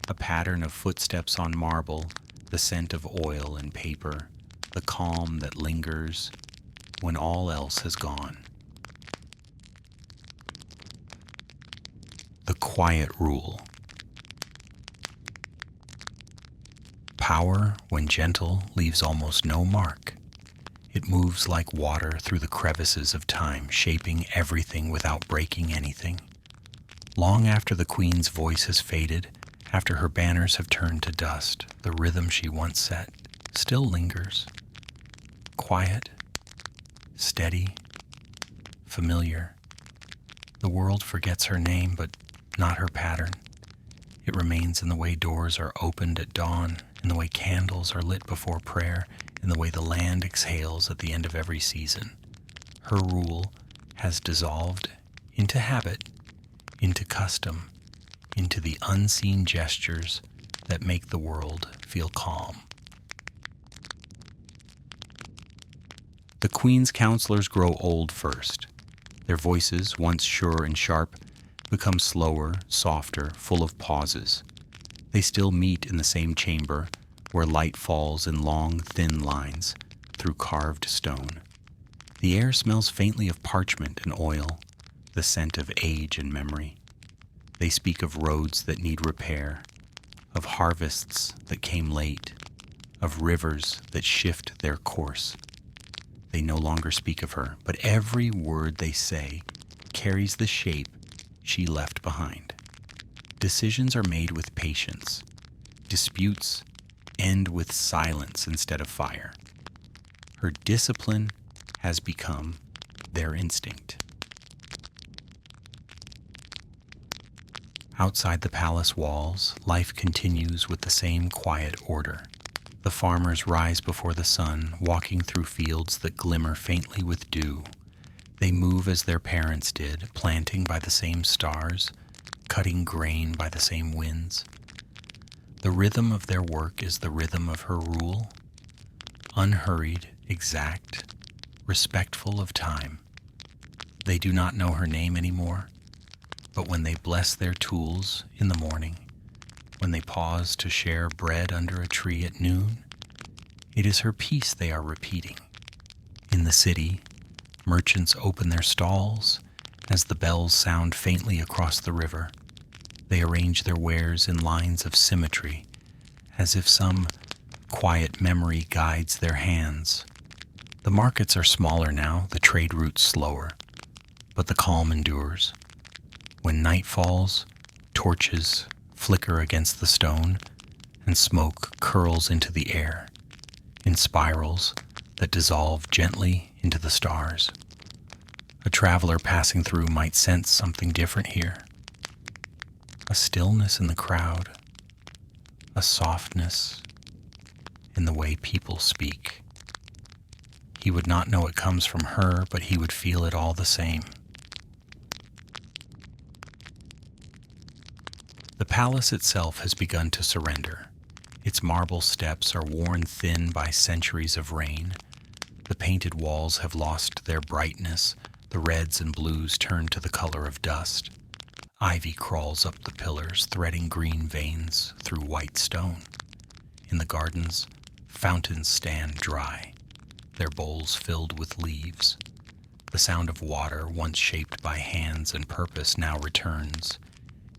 a pattern of footsteps on marble, the scent of oil and paper, the calm that lingers when all else has gone. The quiet rule. Power, when gentle, leaves almost no mark. It moves like water through the crevices of time, shaping everything without breaking anything. Long after the queen's voice has faded, after her banners have turned to dust, the rhythm she once set still lingers. Quiet, steady, familiar. The world forgets her name, but not her pattern. It remains in the way doors are opened at dawn, in the way candles are lit before prayer, in the way the land exhales at the end of every season. Her rule has dissolved into habit, into custom, into the unseen gestures that make the world feel calm. The queen's counselors grow old first. Their voices, once sure and sharp, become slower, softer, full of pauses. They still meet in the same chamber, where light falls in long, thin lines through carved stone. The air smells faintly of parchment and oil, the scent of age and memory. They speak of roads that need repair, of harvests that came late, of rivers that shift their course. They no longer speak of her, but every word they say carries the shape she left behind. Decisions are made with patience. Disputes end with silence instead of fire. Her discipline has become their instinct. Outside the palace walls, life continues with the same quiet order. The farmers rise before the sun, walking through fields that glimmer faintly with dew. They move as their parents did, planting by the same stars, cutting grain by the same winds. The rhythm of their work is the rhythm of her rule, unhurried, exact, respectful of time. They do not know her name anymore, but when they bless their tools in the morning, when they pause to share bread under a tree at noon, it is her peace they are repeating. In the city, merchants open their stalls as the bells sound faintly across the river. They arrange their wares in lines of symmetry, as if some quiet memory guides their hands. The markets are smaller now, the trade routes slower, but the calm endures. When night falls, torches flicker against the stone, and smoke curls into the air, in spirals that dissolve gently into the stars. A traveler passing through might sense something different here. A stillness in the crowd, a softness in the way people speak. He would not know it comes from her, but he would feel it all the same. The palace itself has begun to surrender. Its marble steps are worn thin by centuries of rain. The painted walls have lost their brightness. The reds and blues turn to the color of dust. Ivy crawls up the pillars, threading green veins through white stone. In the gardens, fountains stand dry, their bowls filled with leaves. The sound of water, once shaped by hands and purpose, now returns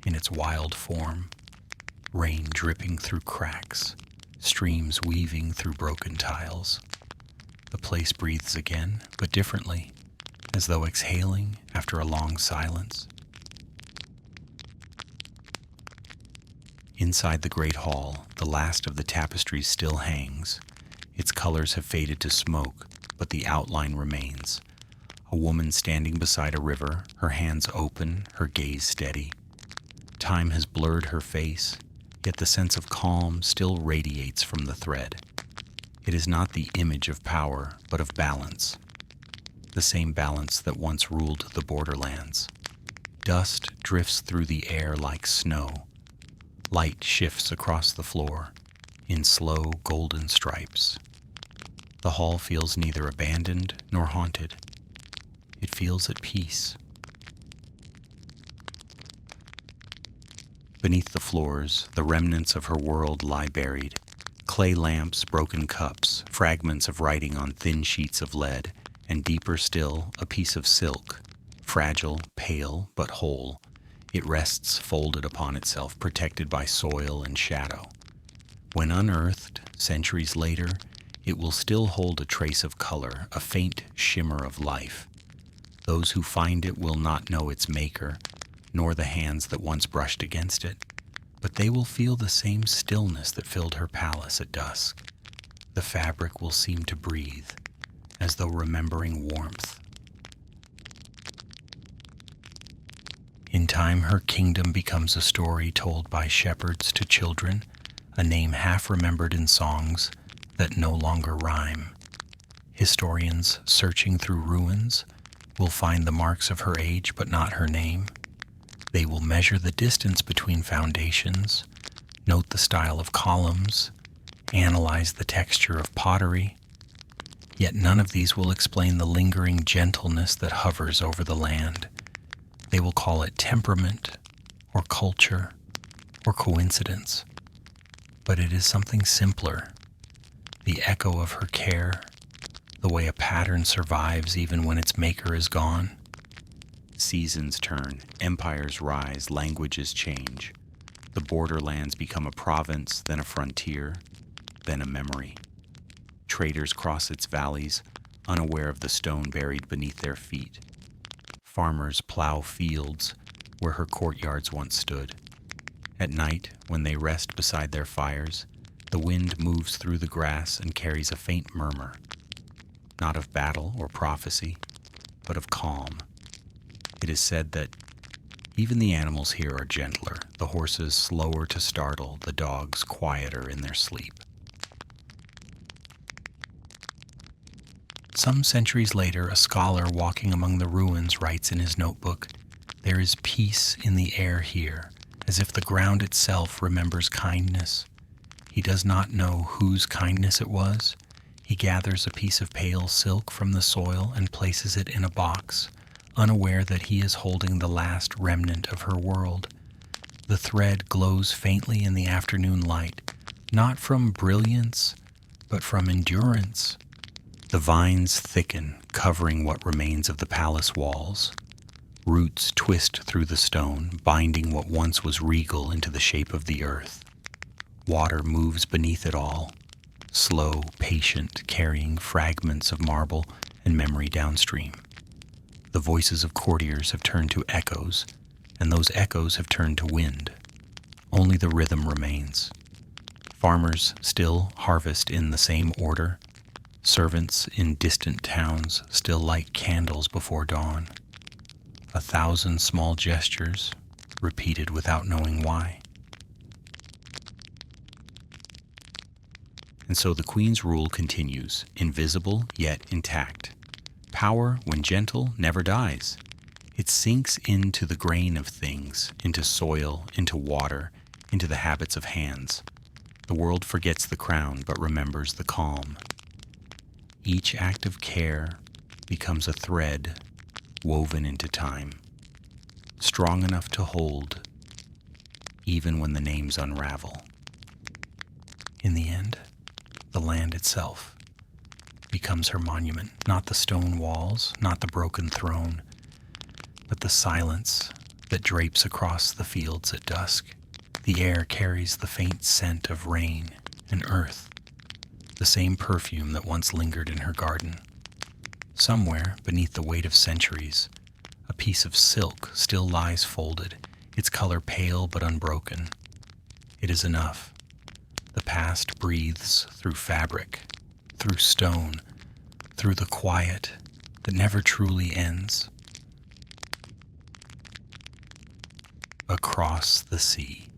in its wild form, rain dripping through cracks, streams weaving through broken tiles. The place breathes again, but differently, as though exhaling after a long silence. Inside the great hall, the last of the tapestries still hangs. Its colors have faded to smoke, but the outline remains. A woman standing beside a river, her hands open, her gaze steady. Time has blurred her face, yet the sense of calm still radiates from the thread. It is not the image of power, but of balance. The same balance that once ruled the Borderlands. Dust drifts through the air like snow. Light shifts across the floor in slow golden stripes. The hall feels neither abandoned nor haunted. It feels at peace. Beneath the floors, the remnants of her world lie buried. Clay lamps, broken cups, fragments of writing on thin sheets of lead, and deeper still, a piece of silk, fragile, pale, but whole. It rests folded upon itself, protected by soil and shadow. When unearthed, centuries later, it will still hold a trace of color, a faint shimmer of life. Those who find it will not know its maker, nor the hands that once brushed against it, but they will feel the same stillness that filled her palace at dusk. The fabric will seem to breathe, as though remembering warmth. In time, her kingdom becomes a story told by shepherds to children, a name half remembered in songs that no longer rhyme. Historians searching through ruins will find the marks of her age but not her name. They will measure the distance between foundations, note the style of columns, analyze the texture of pottery. Yet none of these will explain the lingering gentleness that hovers over the land. They will call it temperament, or culture, or coincidence. But it is something simpler, the echo of her care, the way a pattern survives even when its maker is gone. Seasons turn, empires rise, languages change. The borderlands become a province, then a frontier, then a memory. Traders cross its valleys, unaware of the stone buried beneath their feet. Farmers plow fields where her courtyards once stood. At night, when they rest beside their fires, the wind moves through the grass and carries a faint murmur, not of battle or prophecy, but of calm. It is said that Even the animals here are gentler, the horses slower to startle, the dogs quieter in their sleep. Some centuries later, a scholar walking among the ruins writes in his notebook, "There is peace in the air here, as if the ground itself remembers kindness. He does not know whose kindness it was. He gathers a piece of pale silk from the soil and places it in a box, unaware that he is holding the last remnant of her world. The thread glows faintly in the afternoon light, not from brilliance, but from endurance. The vines thicken, covering what remains of the palace walls. Roots twist through the stone, binding what once was regal into the shape of the earth. Water moves beneath it all, slow, patient, carrying fragments of marble and memory downstream. The voices of courtiers have turned to echoes, and those echoes have turned to wind. Only the rhythm remains. Farmers still harvest in the same order. Servants in distant towns still light candles before dawn. 1,000 small gestures, repeated without knowing why. And so the Queen's rule continues, invisible yet intact. Power, when gentle, never dies. It sinks into the grain of things, into soil, into water, into the habits of hands. The world forgets the crown but remembers the calm. Each act of care becomes a thread woven into time, strong enough to hold, even when the names unravel. In the end, the land itself becomes her monument, not the stone walls, not the broken throne, but the silence that drapes across the fields at dusk. The air carries the faint scent of rain and earth, the same perfume that once lingered in her garden. Somewhere, beneath the weight of centuries, a piece of silk still lies folded, its color pale but unbroken. It is enough. The past breathes through fabric, through stone, through the quiet that never truly ends. Across the sea.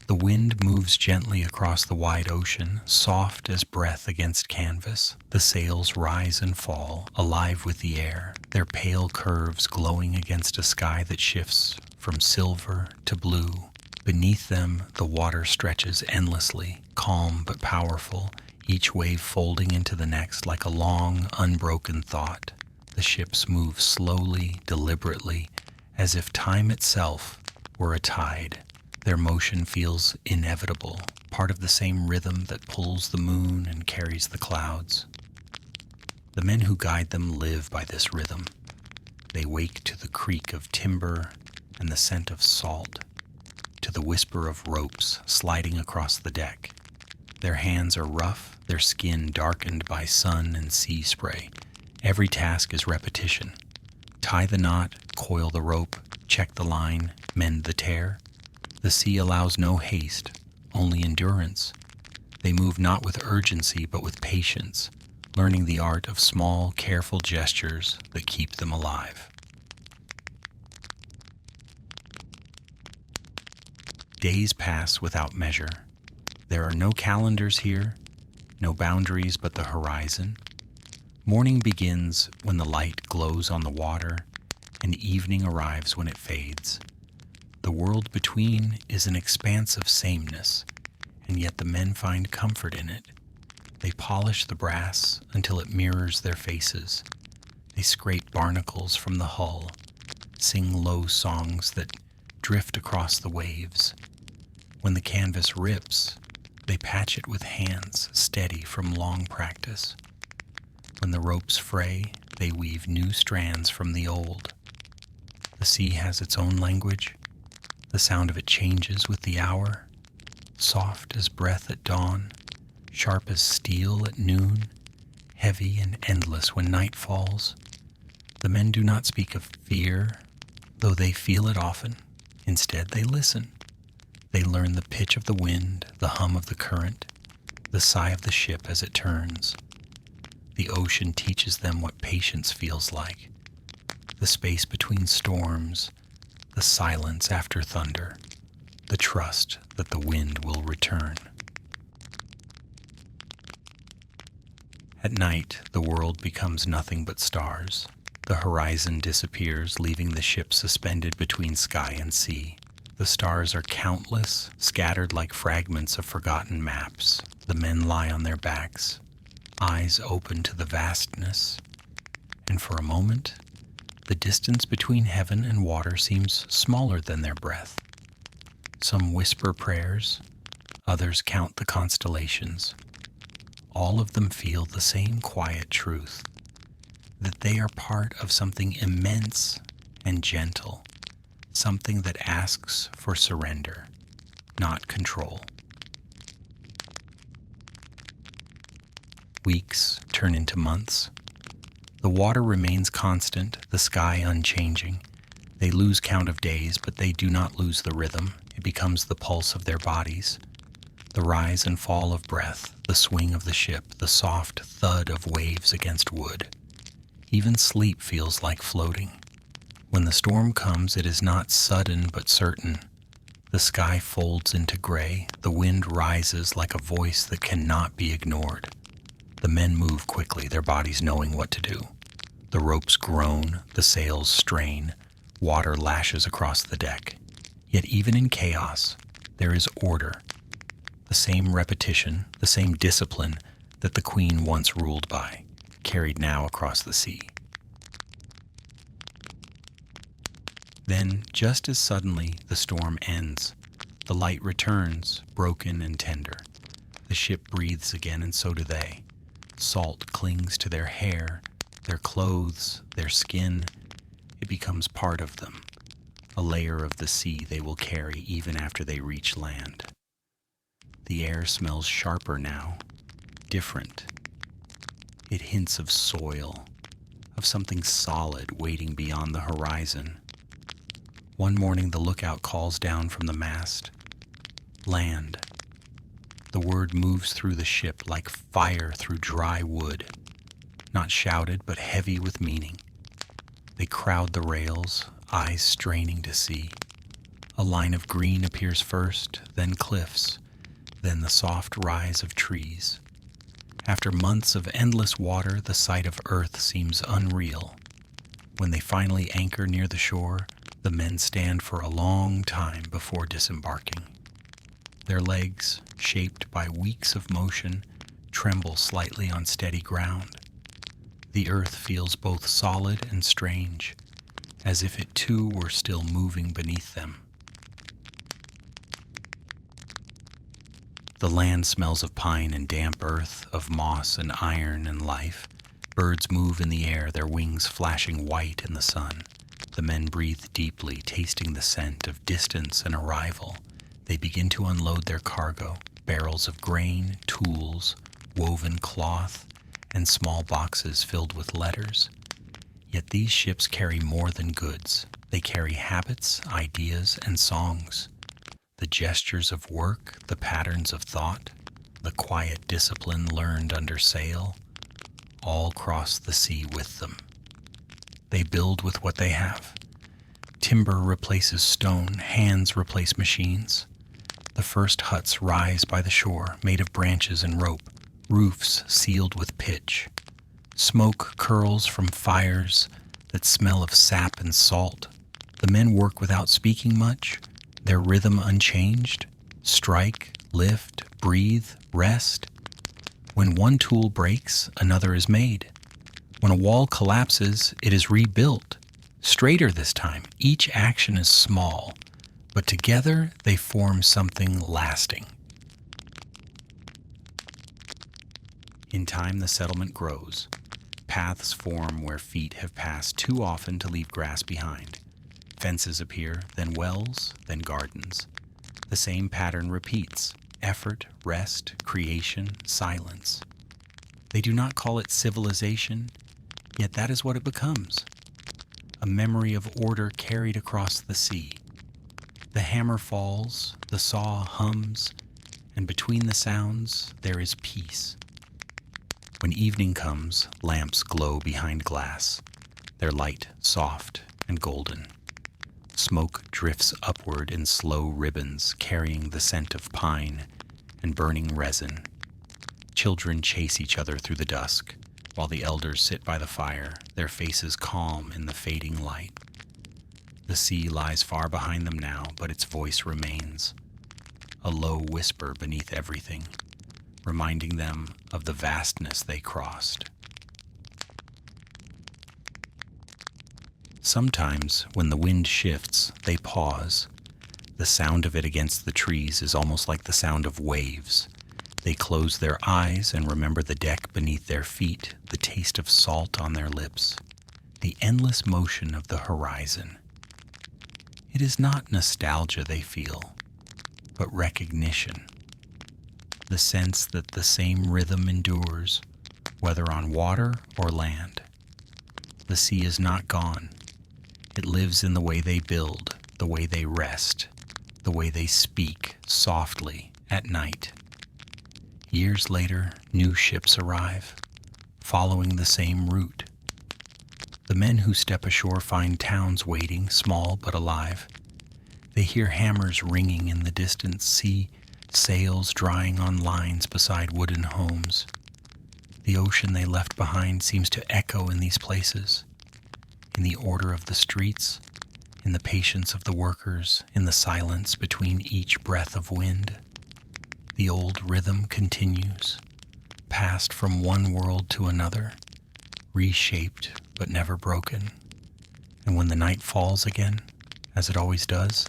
The wind moves gently across the wide ocean, soft as breath against canvas. The sails rise and fall, alive with the air, their pale curves glowing against a sky that shifts from silver to blue. Beneath them, the water stretches endlessly, calm but powerful, each wave folding into the next like a long, unbroken thought. The ships move slowly, deliberately, as if time itself were a tide. Their motion feels inevitable, part of the same rhythm that pulls the moon and carries the clouds. The men who guide them live by this rhythm. They wake to the creak of timber and the scent of salt, to the whisper of ropes sliding across the deck. Their hands are rough, their skin darkened by sun and sea spray. Every task is repetition. Tie the knot, coil the rope, check the line, mend the tear. The sea allows no haste, only endurance. They move not with urgency, but with patience, learning the art of small, careful gestures that keep them alive. Days pass without measure. There are no calendars here, no boundaries but the horizon. Morning begins when the light glows on the water, and evening arrives when it fades. The world between is an expanse of sameness, and yet the men find comfort in it. They polish the brass until it mirrors their faces. They scrape barnacles from the hull, sing low songs that drift across the waves. When the canvas rips, they patch it with hands steady from long practice. When the ropes fray, they weave new strands from the old. The sea has its own language. The sound of it changes with the hour, soft as breath at dawn, sharp as steel at noon, heavy and endless when night falls. The men do not speak of fear, though they feel it often. Instead, they listen. They learn the pitch of the wind, the hum of the current, the sigh of the ship as it turns. The ocean teaches them what patience feels like. The the space between storms, the silence after thunder, the trust that the wind will return. At night, the world becomes nothing but stars. The horizon disappears, leaving the ship suspended between sky and sea. The stars are countless, scattered like fragments of forgotten maps. The men lie on their backs, eyes open to the vastness, and for a moment, the distance between heaven and water seems smaller than their breath. Some whisper prayers, others count the constellations. All of them feel the same quiet truth, that they are part of something immense and gentle, something that asks for surrender, not control. Weeks turn into months. The water remains constant, the sky unchanging. They lose count of days, but they do not lose the rhythm. It becomes the pulse of their bodies. The rise and fall of breath, the swing of the ship, the soft thud of waves against wood. Even sleep feels like floating. When the storm comes, it is not sudden but certain. The sky folds into gray, the wind rises like a voice that cannot be ignored. The men move quickly, their bodies knowing what to do. The ropes groan, the sails strain, water lashes across the deck. Yet even in chaos, there is order. The same repetition, the same discipline that the Queen once ruled by, carried now across the sea. Then, just as suddenly, the storm ends. The light returns, broken and tender. The ship breathes again, and so do they. Salt clings to their hair, their clothes, their skin. It becomes part of them, a layer of the sea they will carry even after they reach land. The air smells sharper now, different. It hints of soil, of something solid waiting beyond the horizon. One morning the lookout calls down from the mast, "Land." The word moves through the ship like fire through dry wood, not shouted but heavy with meaning. They crowd the rails, eyes straining to see. A line of green appears first, then cliffs, then the soft rise of trees. After months of endless water, the sight of earth seems unreal. When they finally anchor near the shore, the men stand for a long time before disembarking. Their legs, shaped by weeks of motion, tremble slightly on steady ground. The earth feels both solid and strange, as if it too were still moving beneath them. The land smells of pine and damp earth, of moss and iron and life. Birds move in the air, their wings flashing white in the sun. The men breathe deeply, tasting the scent of distance and arrival. They begin to unload their cargo, barrels of grain, tools, woven cloth, and small boxes filled with letters. Yet these ships carry more than goods. They carry habits, ideas, and songs. The gestures of work, the patterns of thought, the quiet discipline learned under sail, all cross the sea with them. They build with what they have. Timber replaces stone, hands replace machines. The first huts rise by the shore, made of branches and rope, roofs sealed with pitch. Smoke curls from fires that smell of sap and salt. The men work without speaking much, their rhythm unchanged. Strike, lift, breathe, rest. When one tool breaks, another is made. When a wall collapses, it is rebuilt. Straighter this time. Each action is small, but together they form something lasting. In time, the settlement grows. Paths form where feet have passed too often to leave grass behind. Fences appear, then wells, then gardens. The same pattern repeats: effort, rest, creation, silence. They do not call it civilization, yet that is what it becomes. A memory of order carried across the sea. The hammer falls, the saw hums, and between the sounds there is peace. When evening comes, lamps glow behind glass. their light soft and golden. Smoke drifts upward in slow ribbons, carrying the scent of pine and burning resin. Children chase each other through the dusk, while the elders sit by the fire, their faces calm in the fading light. The sea lies far behind them now, but its voice remains, a low whisper beneath everything, reminding them of the vastness they crossed. Sometimes, when the wind shifts, they pause. The sound of it against the trees is almost like the sound of waves. They close their eyes and remember the deck beneath their feet, the taste of salt on their lips, the endless motion of the horizon. It is not nostalgia they feel, but recognition. The sense that the same rhythm endures, whether on water or land. The sea is not gone. It lives in the way they build, the way they rest, the way they speak softly at night. Years later, new ships arrive, following the same route. The men who step ashore find towns waiting, small but alive. They hear hammers ringing in the distance, see sails drying on lines beside wooden homes. The ocean they left behind seems to echo in these places, in the order of the streets, in the patience of the workers, in the silence between each breath of wind. The old rhythm continues, passed from one world to another, reshaped but never broken. And when the night falls again, as it always does,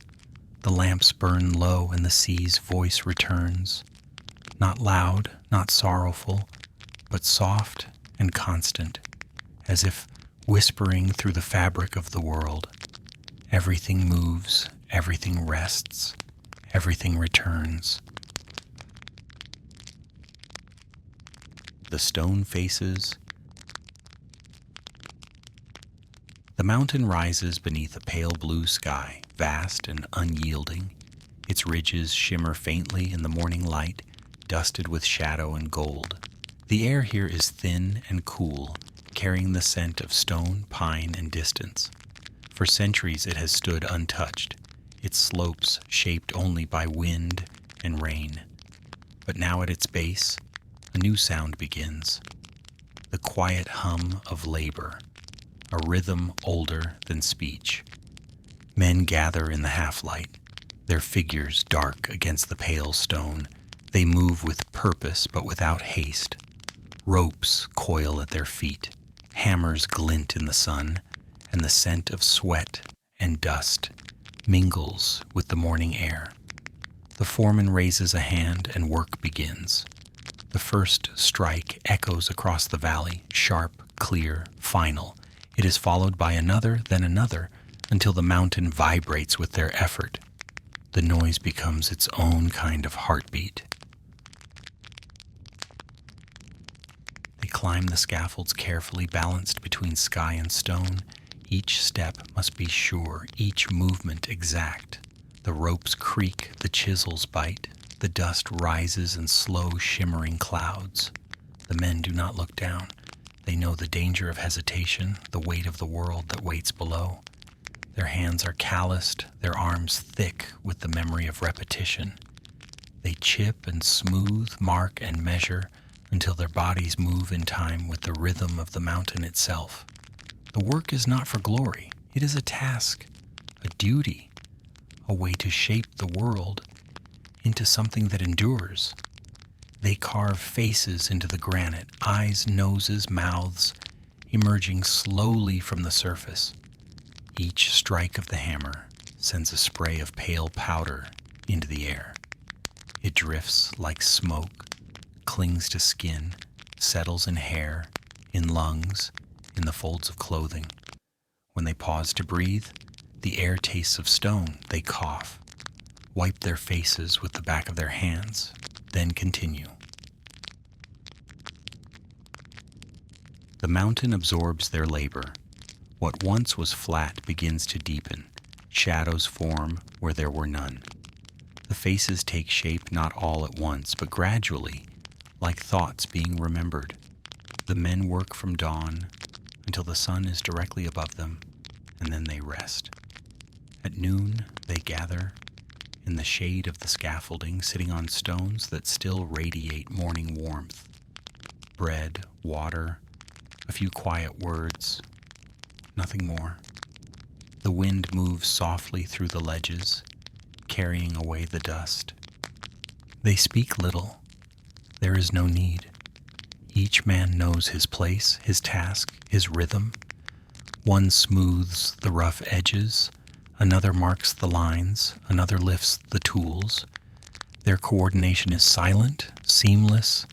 the lamps burn low and the sea's voice returns, not loud, not sorrowful, but soft and constant, as if whispering through the fabric of the world. Everything moves, everything rests, everything returns. The stone faces. The mountain rises beneath a pale blue sky, vast and unyielding. Its ridges shimmer faintly in the morning light, dusted with shadow and gold. The air here is thin and cool, carrying the scent of stone, pine, and distance. For centuries it has stood untouched, its slopes shaped only by wind and rain. But now at its base, a new sound begins, the quiet hum of labor, a rhythm older than speech. Men gather in the half-light, their figures dark against the pale stone. They move with purpose but without haste. Ropes coil at their feet, hammers glint in the sun, and the scent of sweat and dust mingles with the morning air. The foreman raises a hand and work begins. The first strike echoes across the valley, sharp, clear, final. It is followed by another, then another, until the mountain vibrates with their effort. The noise becomes its own kind of heartbeat. They climb the scaffolds carefully balanced between sky and stone. Each step must be sure, each movement exact. The ropes creak, the chisels bite. The dust rises in slow, shimmering clouds. The men do not look down. They know the danger of hesitation, the weight of the world that waits below. Their hands are calloused, their arms thick with the memory of repetition. They chip and smooth, mark and measure until their bodies move in time with the rhythm of the mountain itself. The work is not for glory. It is a task, a duty, a way to shape the world into something that endures. They carve faces into the granite, eyes, noses, mouths, emerging slowly from the surface. Each strike of the hammer sends a spray of pale powder into the air. It drifts like smoke, clings to skin, settles in hair, in lungs, in the folds of clothing. When they pause to breathe, the air tastes of stone. They cough, wipe their faces with the back of their hands, then continue. The mountain absorbs their labor. What once was flat begins to deepen. Shadows form where there were none. The faces take shape not all at once, but gradually, like thoughts being remembered. The men work from dawn until the sun is directly above them, and then they rest. At noon, they gather in the shade of the scaffolding, sitting on stones that still radiate morning warmth. Bread, water, a few quiet words, nothing more. The wind moves softly through the ledges, carrying away the dust. They speak little. There is no need. Each man knows his place, his task, his rhythm. One smooths the rough edges, another marks the lines, another lifts the tools. Their coordination is silent, seamless,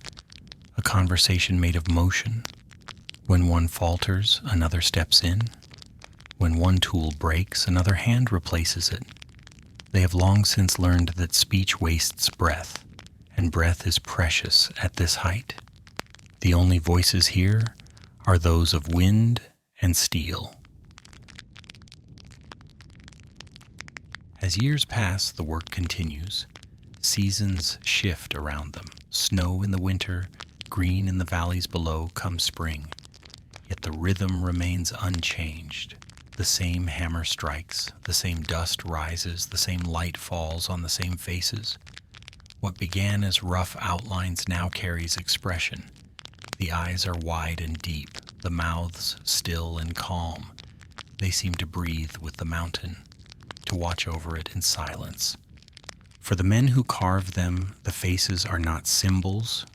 a conversation made of motion. When one falters, another steps in. When one tool breaks, another hand replaces it. They have long since learned that speech wastes breath, and breath is precious at this height. The only voices here are those of wind and steel. As years pass, the work continues. Seasons shift around them. Snow in the winter, green in the valleys below, come spring. Yet the rhythm remains unchanged. The same hammer strikes, the same dust rises, the same light falls on the same faces. What began as rough outlines now carries expression. The eyes are wide and deep, the mouths still and calm. They seem to breathe with the mountain, to watch over it in silence. For the men who carve them, the faces are not symbols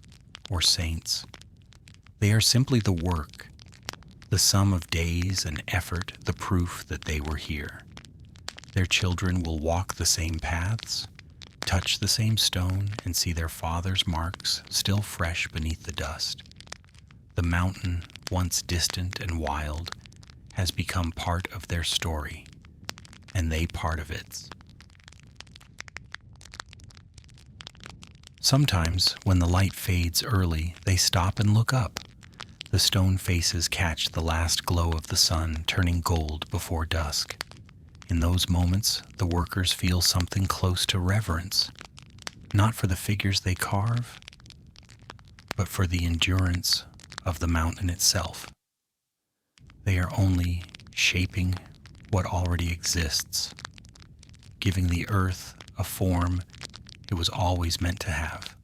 or saints. They are simply the work, the sum of days and effort, the proof that they were here. Their children will walk the same paths, touch the same stone, and see their father's marks still fresh beneath the dust. The mountain, once distant and wild, has become part of their story, and they part of its. Sometimes, when the light fades early, they stop and look up. The stone faces catch the last glow of the sun, turning gold before dusk. In those moments, the workers feel something close to reverence, not for the figures they carve, but for the endurance of the mountain itself. They are only shaping what already exists, giving the earth a form it was always meant to have.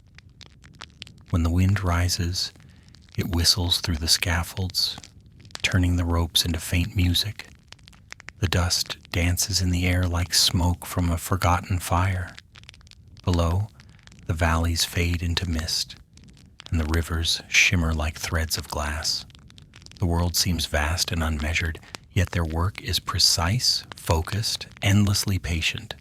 When the wind rises, it whistles through the scaffolds, turning the ropes into faint music. The dust dances in the air like smoke from a forgotten fire. Below, the valleys fade into mist, and the rivers shimmer like threads of glass. The world seems vast and unmeasured, yet their work is precise, focused, endlessly patient.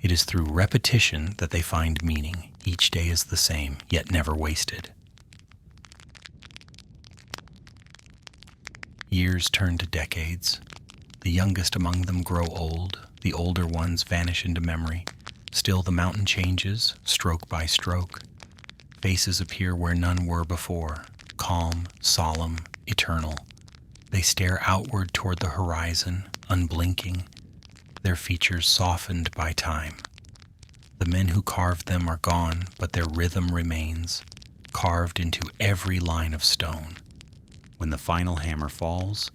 It is through repetition that they find meaning. Each day is the same, yet never wasted. Years turn to decades. The youngest among them grow old. The older ones vanish into memory. Still the mountain changes, stroke by stroke. Faces appear where none were before, calm, solemn, eternal. They stare outward toward the horizon, unblinking, their features softened by time. The men who carved them are gone, but their rhythm remains, carved into every line of stone. When the final hammer falls,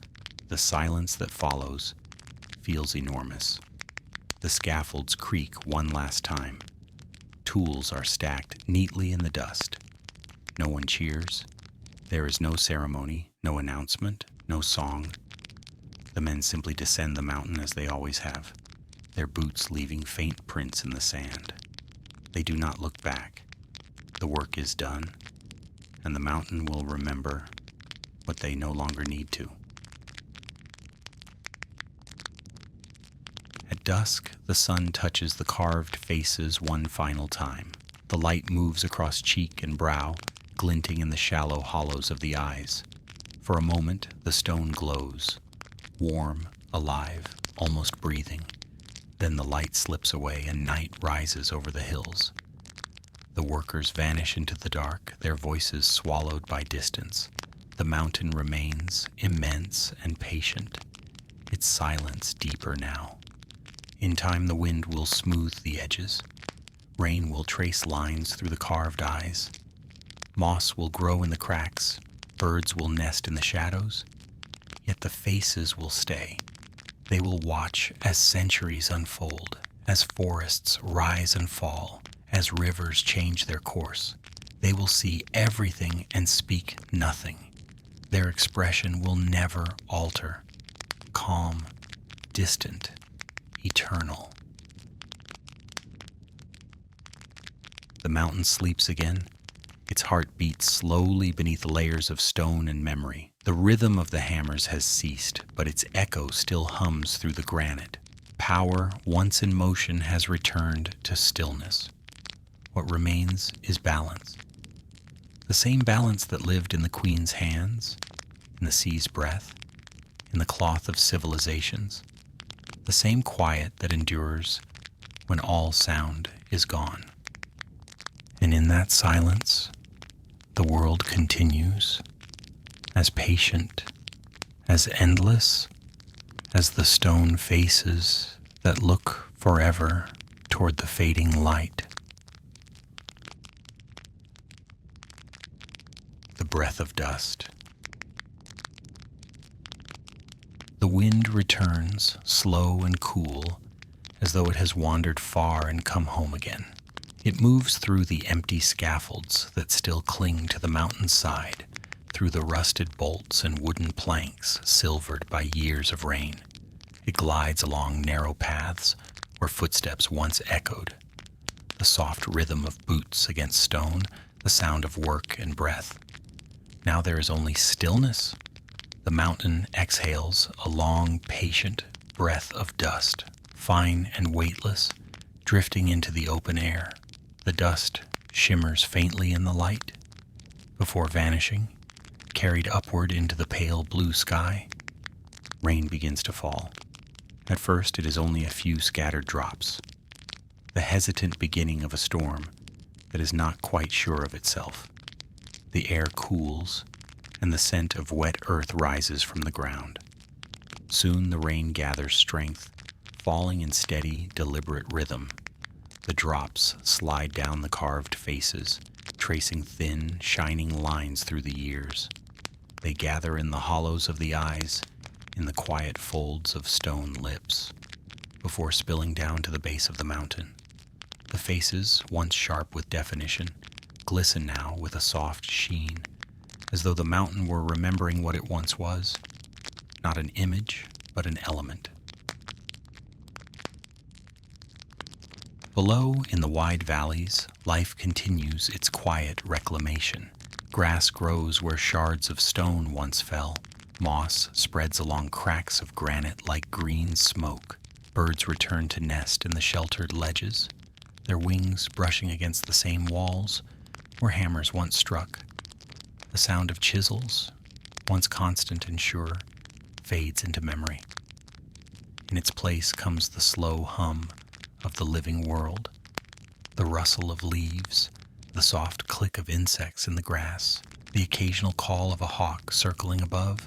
the silence that follows feels enormous. The scaffolds creak one last time. Tools are stacked neatly in the dust. No one cheers. There is no ceremony, no announcement, no song. The men simply descend the mountain as they always have, their boots leaving faint prints in the sand. They do not look back. The work is done, and the mountain will remember what they no longer need to. At dusk, the sun touches the carved faces one final time. The light moves across cheek and brow, glinting in the shallow hollows of the eyes. For a moment, the stone glows, warm, alive, almost breathing. Then the light slips away and night rises over the hills. The workers vanish into the dark, their voices swallowed by distance. The mountain remains immense and patient, its silence deeper now. In time, the wind will smooth the edges. Rain will trace lines through the carved eyes. Moss will grow in the cracks. Birds will nest in the shadows. Yet the faces will stay. They will watch as centuries unfold, as forests rise and fall, as rivers change their course. They will see everything and speak nothing. Their expression will never alter. Calm, distant, eternal. The mountain sleeps again. Its heart beats slowly beneath layers of stone and memory. The rhythm of the hammers has ceased, but its echo still hums through the granite. Power, once in motion, has returned to stillness. What remains is balance. The same balance that lived in the queen's hands, in the sea's breath, in the cloth of civilizations. The same quiet that endures when all sound is gone. And in that silence, the world continues, as patient, as endless as the stone faces that look forever toward the fading light. The breath of dust. The wind returns, slow and cool, as though it has wandered far and come home again. It moves through the empty scaffolds that still cling to the mountain's side, through the rusted bolts and wooden planks silvered by years of rain. It glides along narrow paths where footsteps once echoed, the soft rhythm of boots against stone, the sound of work and breath. Now there is only stillness. The mountain exhales a long, patient breath of dust, fine and weightless, drifting into the open air. The dust shimmers faintly in the light before vanishing, carried upward into the pale blue sky. Rain begins to fall. At first, it is only a few scattered drops, the hesitant beginning of a storm that is not quite sure of itself. The air cools, and the scent of wet earth rises from the ground. Soon the rain gathers strength, falling in steady, deliberate rhythm. The drops slide down the carved faces, tracing thin, shining lines through the years. They gather in the hollows of the eyes, in the quiet folds of stone lips, before spilling down to the base of the mountain. The faces, once sharp with definition, glisten now with a soft sheen, as though the mountain were remembering what it once was, not an image, but an element. Below, in the wide valleys, life continues its quiet reclamation. Grass grows where shards of stone once fell. Moss spreads along cracks of granite like green smoke. Birds return to nest in the sheltered ledges, their wings brushing against the same walls where hammers once struck. The sound of chisels, once constant and sure, fades into memory. In its place comes the slow hum of the living world, the rustle of leaves, the soft click of insects in the grass, the occasional call of a hawk circling above.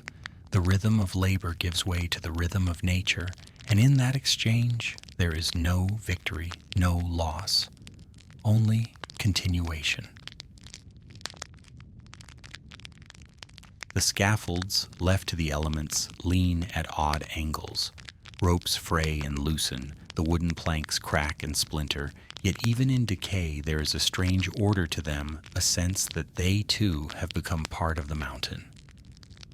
The rhythm of labor gives way to the rhythm of nature, and in that exchange there is no victory, no loss, only continuation. The scaffolds left to the elements lean at odd angles. Ropes fray and loosen, the wooden planks crack and splinter, yet even in decay there is a strange order to them, a sense that they too have become part of the mountain.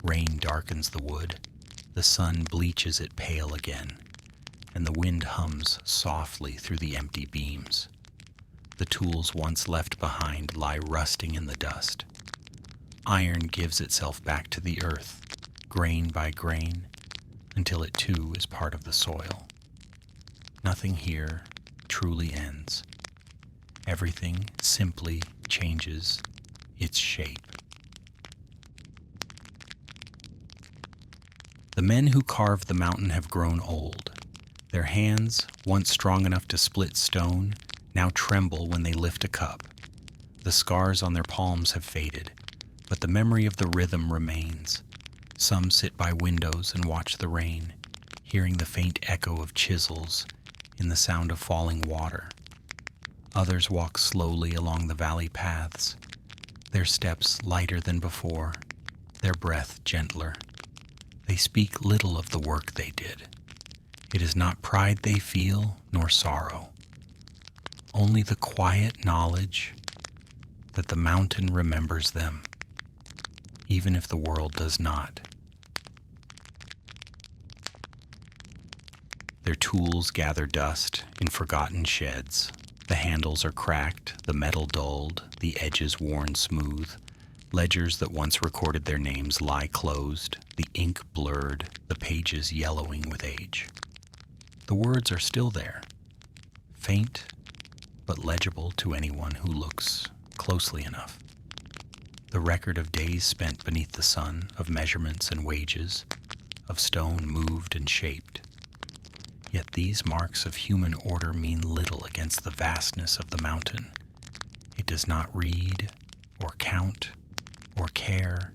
Rain darkens the wood, the sun bleaches it pale again, and the wind hums softly through the empty beams. The tools once left behind lie rusting in the dust. Iron gives itself back to the earth, grain by grain, until it too is part of the soil. Nothing here truly ends. Everything simply changes its shape. The men who carved the mountain have grown old. Their hands, once strong enough to split stone, now tremble when they lift a cup. The scars on their palms have faded, but the memory of the rhythm remains. Some sit by windows and watch the rain, hearing the faint echo of chisels in the sound of falling water. Others walk slowly along the valley paths, their steps lighter than before, their breath gentler. They speak little of the work they did. It is not pride they feel, nor sorrow, only the quiet knowledge that the mountain remembers them, even if the world does not. Their tools gather dust in forgotten sheds. The handles are cracked, the metal dulled, the edges worn smooth. Ledgers that once recorded their names lie closed, the ink blurred, the pages yellowing with age. The words are still there, faint but legible to anyone who looks closely enough. The record of days spent beneath the sun, of measurements and wages, of stone moved and shaped. Yet these marks of human order mean little against the vastness of the mountain. It does not read or count or care.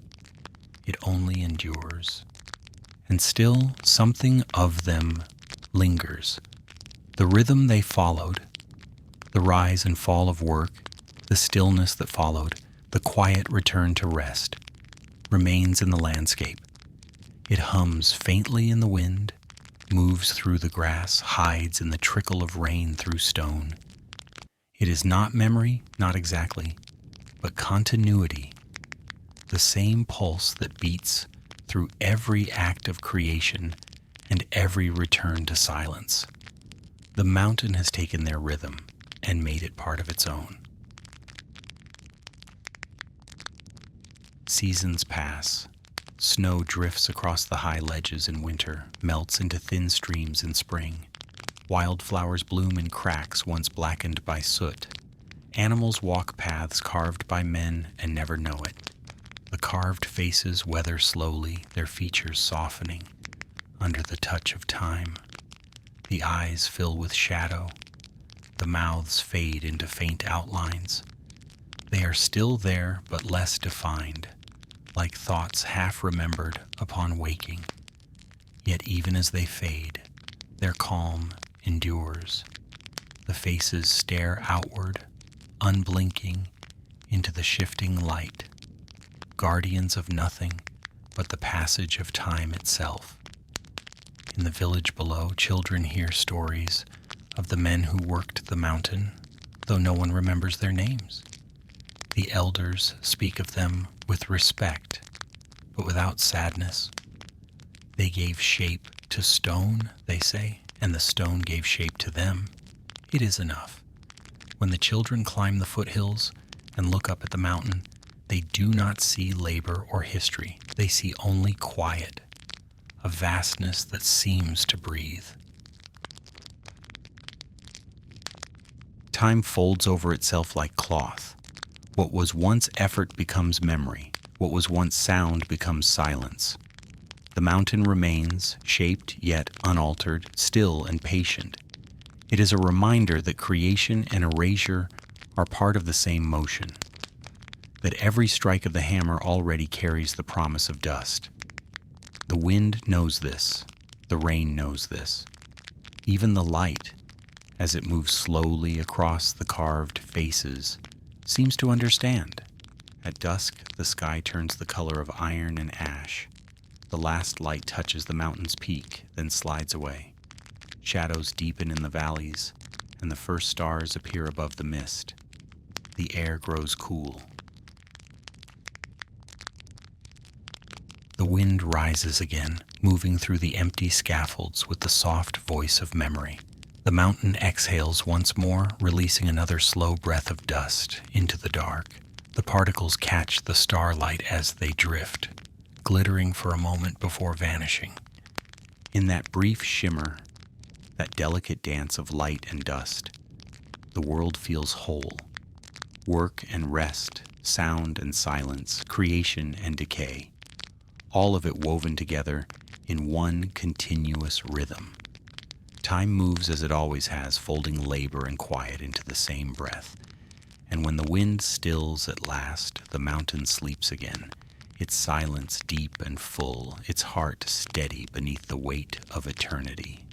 It only endures. And still something of them lingers. The rhythm they followed, the rise and fall of work, the stillness that followed, the quiet return to rest, remains in the landscape. It hums faintly in the wind, moves through the grass, hides in the trickle of rain through stone. It is not memory, not exactly, but continuity, the same pulse that beats through every act of creation and every return to silence. The mountain has taken their rhythm and made it part of its own. Seasons pass. Snow drifts across the high ledges in winter, melts into thin streams in spring. Wildflowers bloom in cracks once blackened by soot. Animals walk paths carved by men and never know it. The carved faces weather slowly, their features softening under the touch of time. The eyes fill with shadow. The mouths fade into faint outlines. They are still there, but less defined, like thoughts half remembered upon waking. Yet even as they fade, their calm endures. The faces stare outward, unblinking, into the shifting light, guardians of nothing but the passage of time itself. In the village below, children hear stories of the men who worked the mountain, though no one remembers their names. The elders speak of them with respect, but without sadness. They gave shape to stone, they say, and the stone gave shape to them. It is enough. When the children climb the foothills and look up at the mountain, they do not see labor or history. They see only quiet, a vastness that seems to breathe. Time folds over itself like cloth. What was once effort becomes memory. What was once sound becomes silence. The mountain remains, shaped yet unaltered, still and patient. It is a reminder that creation and erasure are part of the same motion, that every strike of the hammer already carries the promise of dust. The wind knows this. The rain knows this. Even the light, as it moves slowly across the carved faces, seems to understand. At dusk, the sky turns the color of iron and ash. The last light touches the mountain's peak, then slides away. Shadows deepen in the valleys, and the first stars appear above the mist. The air grows cool. The wind rises again, moving through the empty scaffolds with the soft voice of memory. The mountain exhales once more, releasing another slow breath of dust into the dark. The particles catch the starlight as they drift, glittering for a moment before vanishing. In that brief shimmer, that delicate dance of light and dust, the world feels whole. Work and rest, sound and silence, creation and decay, all of it woven together in one continuous rhythm. Time moves as it always has, folding labor and quiet into the same breath. And when the wind stills at last, the mountain sleeps again, its silence deep and full, its heart steady beneath the weight of eternity.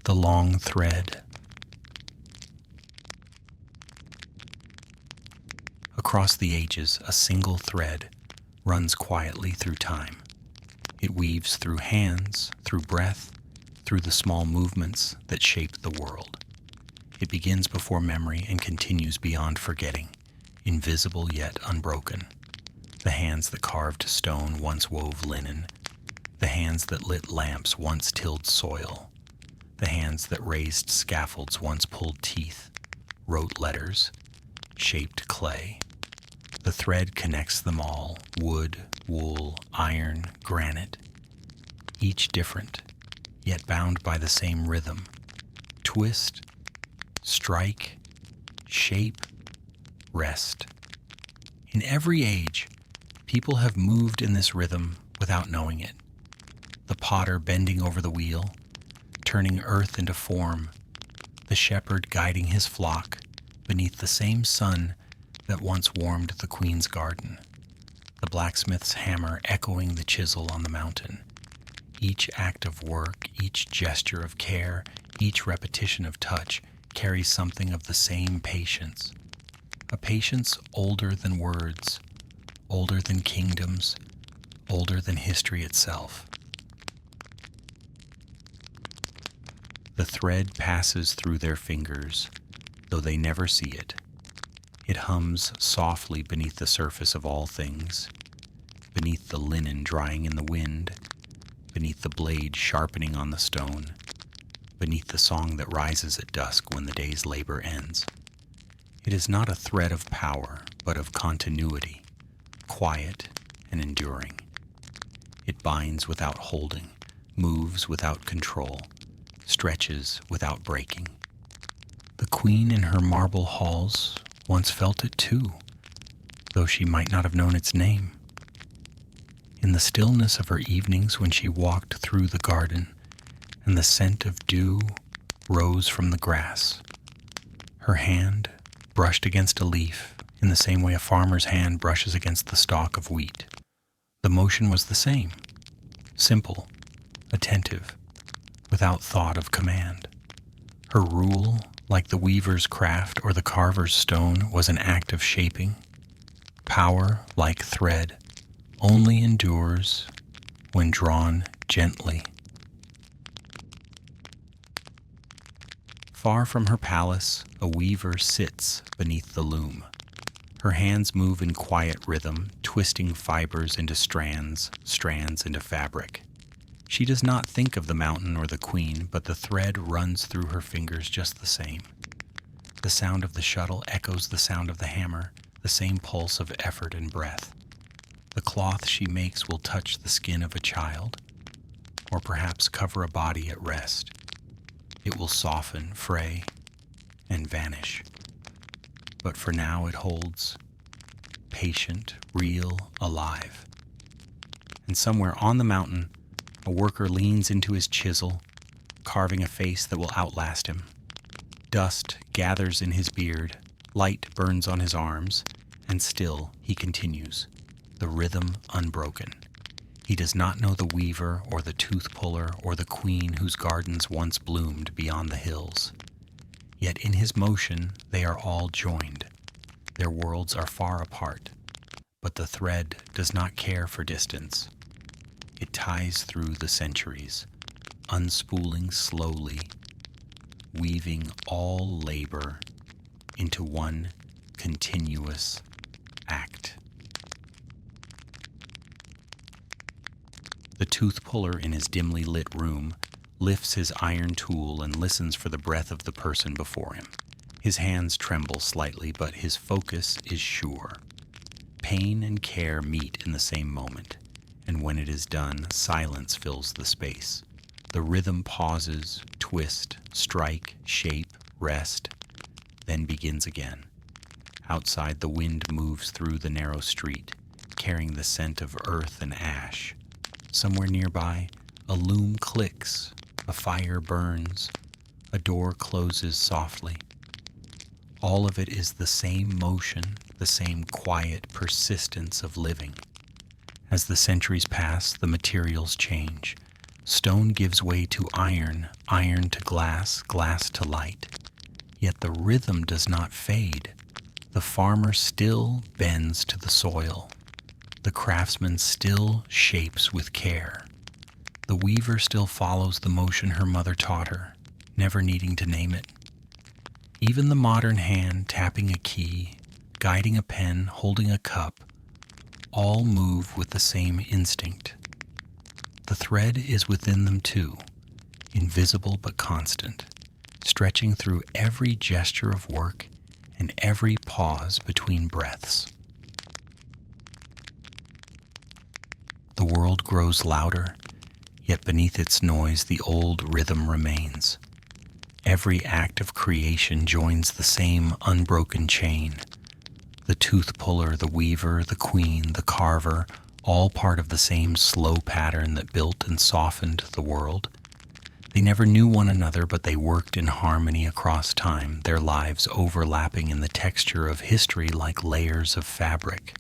The long thread. Across the ages, a single thread, runs quietly through time. It weaves through hands, through breath, through the small movements that shape the world. It begins before memory and continues beyond forgetting, invisible yet unbroken. The hands that carved stone once wove linen. The hands that lit lamps once tilled soil. The hands that raised scaffolds once pulled teeth, wrote letters, shaped clay. The thread connects them all, wood, wool, iron, granite, each different, yet bound by the same rhythm. Twist, strike, shape, rest. In every age, people have moved in this rhythm without knowing it. The potter bending over the wheel, turning earth into form, the shepherd guiding his flock beneath the same sun that once warmed the queen's garden, the blacksmith's hammer echoing the chisel on the mountain. Each act of work, each gesture of care, each repetition of touch carries something of the same patience, a patience older than words, older than kingdoms, older than history itself. The thread passes through their fingers, though they never see it. It hums softly beneath the surface of all things, beneath the linen drying in the wind, beneath the blade sharpening on the stone, beneath the song that rises at dusk when the day's labor ends. It is not a thread of power, but of continuity, quiet and enduring. It binds without holding, moves without control, stretches without breaking. The queen in her marble halls once felt it too, though she might not have known its name. In the stillness of her evenings when she walked through the garden and the scent of dew rose from the grass, her hand brushed against a leaf in the same way a farmer's hand brushes against the stalk of wheat. The motion was the same, simple, attentive, without thought of command. Her rule, like the weaver's craft or the carver's stone, was an act of shaping. Power, like thread, only endures when drawn gently. Far from her palace, a weaver sits beneath the loom. Her hands move in quiet rhythm, twisting fibers into strands, strands into fabric. She does not think of the mountain or the queen, but the thread runs through her fingers just the same. The sound of the shuttle echoes the sound of the hammer, the same pulse of effort and breath. The cloth she makes will touch the skin of a child, or perhaps cover a body at rest. It will soften, fray, and vanish. But for now it holds, patient, real, alive. And somewhere on the mountain, a worker leans into his chisel, carving a face that will outlast him. Dust gathers in his beard, light burns on his arms, and still he continues, the rhythm unbroken. He does not know the weaver or the tooth puller or the queen whose gardens once bloomed beyond the hills. Yet in his motion they are all joined. Their worlds are far apart, but the thread does not care for distance. It ties through the centuries, unspooling slowly, weaving all labor into one continuous act. The tooth puller in his dimly lit room lifts his iron tool and listens for the breath of the person before him. His hands tremble slightly, but his focus is sure. Pain and care meet in the same moment, and when it is done, silence fills the space. The rhythm pauses, twist, strike, shape, rest, then begins again. Outside, the wind moves through the narrow street, carrying the scent of earth and ash. Somewhere nearby, a loom clicks, a fire burns, a door closes softly. All of it is the same motion, the same quiet persistence of living. As the centuries pass, the materials change. Stone gives way to iron, iron to glass, glass to light. Yet the rhythm does not fade. The farmer still bends to the soil. The craftsman still shapes with care. The weaver still follows the motion her mother taught her, never needing to name it. Even the modern hand tapping a key, guiding a pen, holding a cup, all move with the same instinct. The thread is within them too, invisible but constant, stretching through every gesture of work and every pause between breaths. The world grows louder, yet beneath its noise the old rhythm remains. Every act of creation joins the same unbroken chain. The tooth puller, the weaver, the queen, the carver, all part of the same slow pattern that built and softened the world. They never knew one another, but they worked in harmony across time, their lives overlapping in the texture of history like layers of fabric.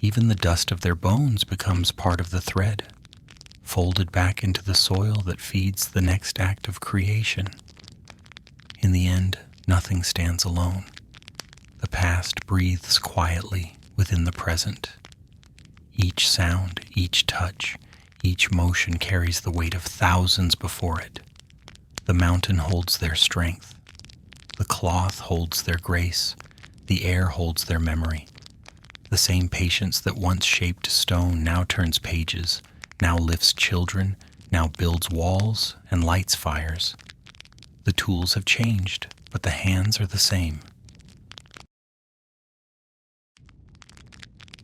Even the dust of their bones becomes part of the thread, folded back into the soil that feeds the next act of creation. In the end, nothing stands alone. The past breathes quietly within the present. Each sound, each touch, each motion carries the weight of thousands before it. The mountain holds their strength. The cloth holds their grace. The air holds their memory. The same patience that once shaped stone now turns pages, now lifts children, now builds walls and lights fires. The tools have changed, but the hands are the same.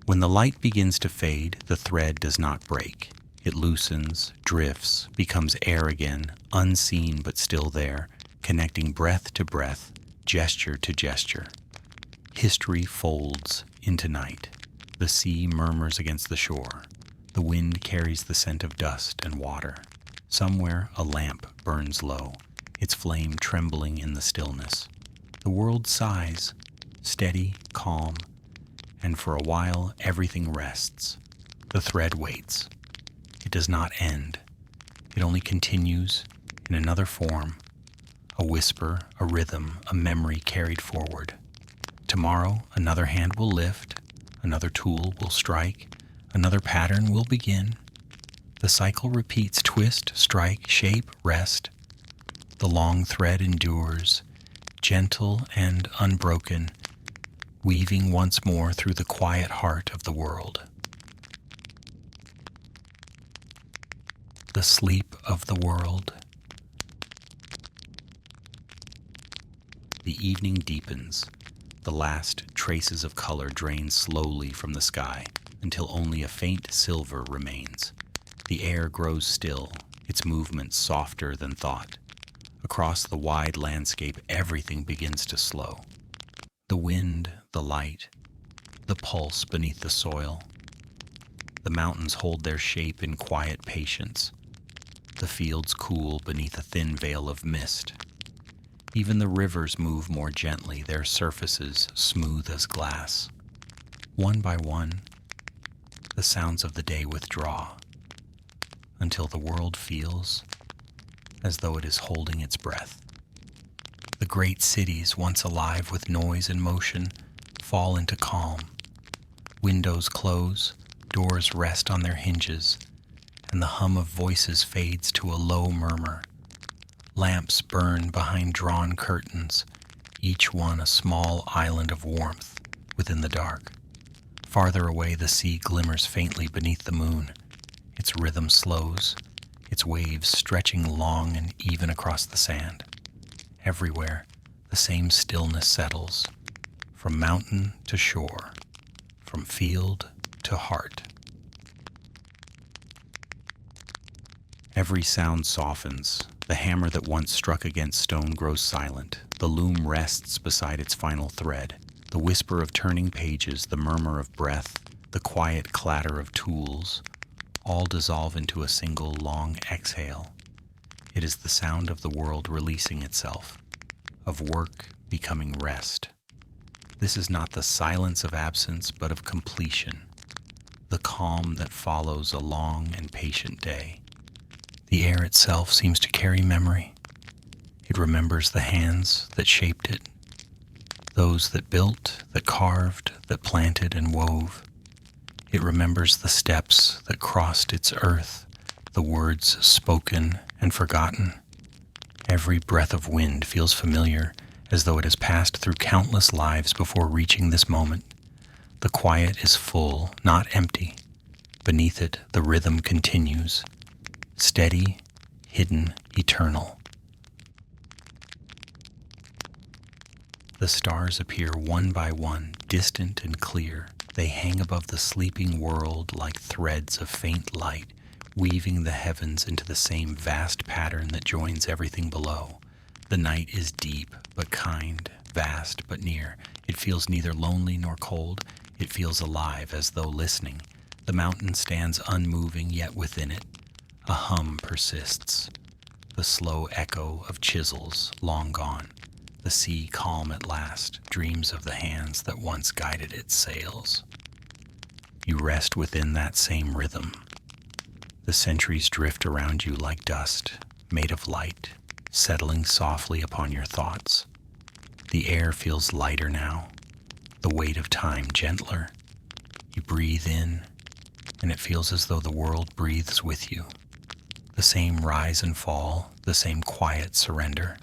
When the light begins to fade, the thread does not break. It loosens, drifts, becomes air again, unseen but still there, connecting breath to breath, gesture to gesture. History folds into night. The sea murmurs against the shore. The wind carries the scent of dust and water. Somewhere a lamp burns low, its flame trembling in the stillness. The world sighs, steady, calm, and for a while everything rests. The thread waits. It does not end. It only continues in another form, a whisper, a rhythm, a memory carried forward. Tomorrow another hand will lift, another tool will strike, another pattern will begin. The cycle repeats: twist, strike, shape, rest. The long thread endures, gentle and unbroken, weaving once more through the quiet heart of the world. The sleep of the world. The evening deepens. The last traces of color drain slowly from the sky until only a faint silver remains. The air grows still, its movement softer than thought. Across the wide landscape, everything begins to slow. The wind, the light, the pulse beneath the soil. The mountains hold their shape in quiet patience. The fields cool beneath a thin veil of mist. Even the rivers move more gently, their surfaces smooth as glass. One by one, the sounds of the day withdraw, until the world feels as though it is holding its breath. The great cities, once alive with noise and motion, fall into calm. Windows close, doors rest on their hinges, and the hum of voices fades to a low murmur. Lamps burn behind drawn curtains, each one a small island of warmth within the dark. Farther away, the sea glimmers faintly beneath the moon. Its rhythm slows, its waves stretching long and even across the sand. Everywhere, the same stillness settles, from mountain to shore, from field to heart. Every sound softens. The hammer that once struck against stone grows silent. The loom rests beside its final thread. The whisper of turning pages, the murmur of breath, the quiet clatter of tools, all dissolve into a single long exhale. It is the sound of the world releasing itself, of work becoming rest. This is not the silence of absence, but of completion, the calm that follows a long and patient day. The air itself seems to carry memory. It remembers the hands that shaped it, those that built, that carved, that planted and wove. It remembers the steps that crossed its earth, the words spoken and forgotten. Every breath of wind feels familiar, as though it has passed through countless lives before reaching this moment. The quiet is full, not empty. Beneath it, the rhythm continues, steady, hidden, eternal. The stars appear one by one, distant and clear. They hang above the sleeping world like threads of faint light, weaving the heavens into the same vast pattern that joins everything below. The night is deep but kind, vast but near. It feels neither lonely nor cold. It feels alive, as though listening. The mountain stands unmoving, yet within it a hum persists, the slow echo of chisels long gone. The sea, calm at last, dreams of the hands that once guided its sails. You rest within that same rhythm. The centuries drift around you like dust, made of light, settling softly upon your thoughts. The air feels lighter now, the weight of time gentler. You breathe in, and it feels as though the world breathes with you. The same rise and fall, the same quiet surrender.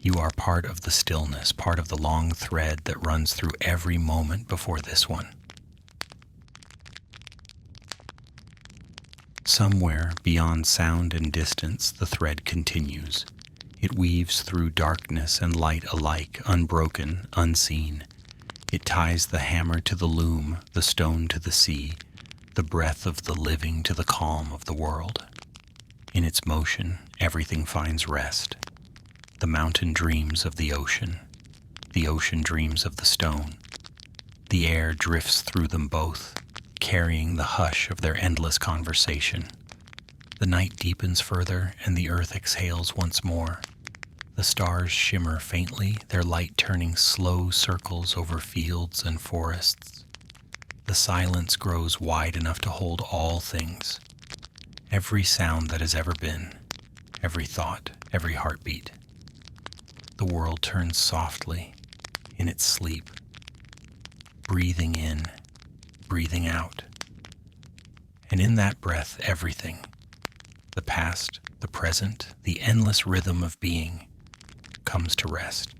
You are part of the stillness, part of the long thread that runs through every moment before this one. Somewhere beyond sound and distance, the thread continues. It weaves through darkness and light alike, unbroken, unseen. It ties the hammer to the loom, the stone to the sea, the breath of the living to the calm of the world. In its motion, everything finds rest. The mountain dreams of the ocean dreams of the stone. The air drifts through them both, carrying the hush of their endless conversation. The night deepens further, and the earth exhales once more. The stars shimmer faintly, their light turning slow circles over fields and forests. The silence grows wide enough to hold all things, every sound that has ever been, every thought, every heartbeat. The world turns softly in its sleep, breathing in, breathing out. And in that breath, everything, the past, the present, the endless rhythm of being, comes to rest.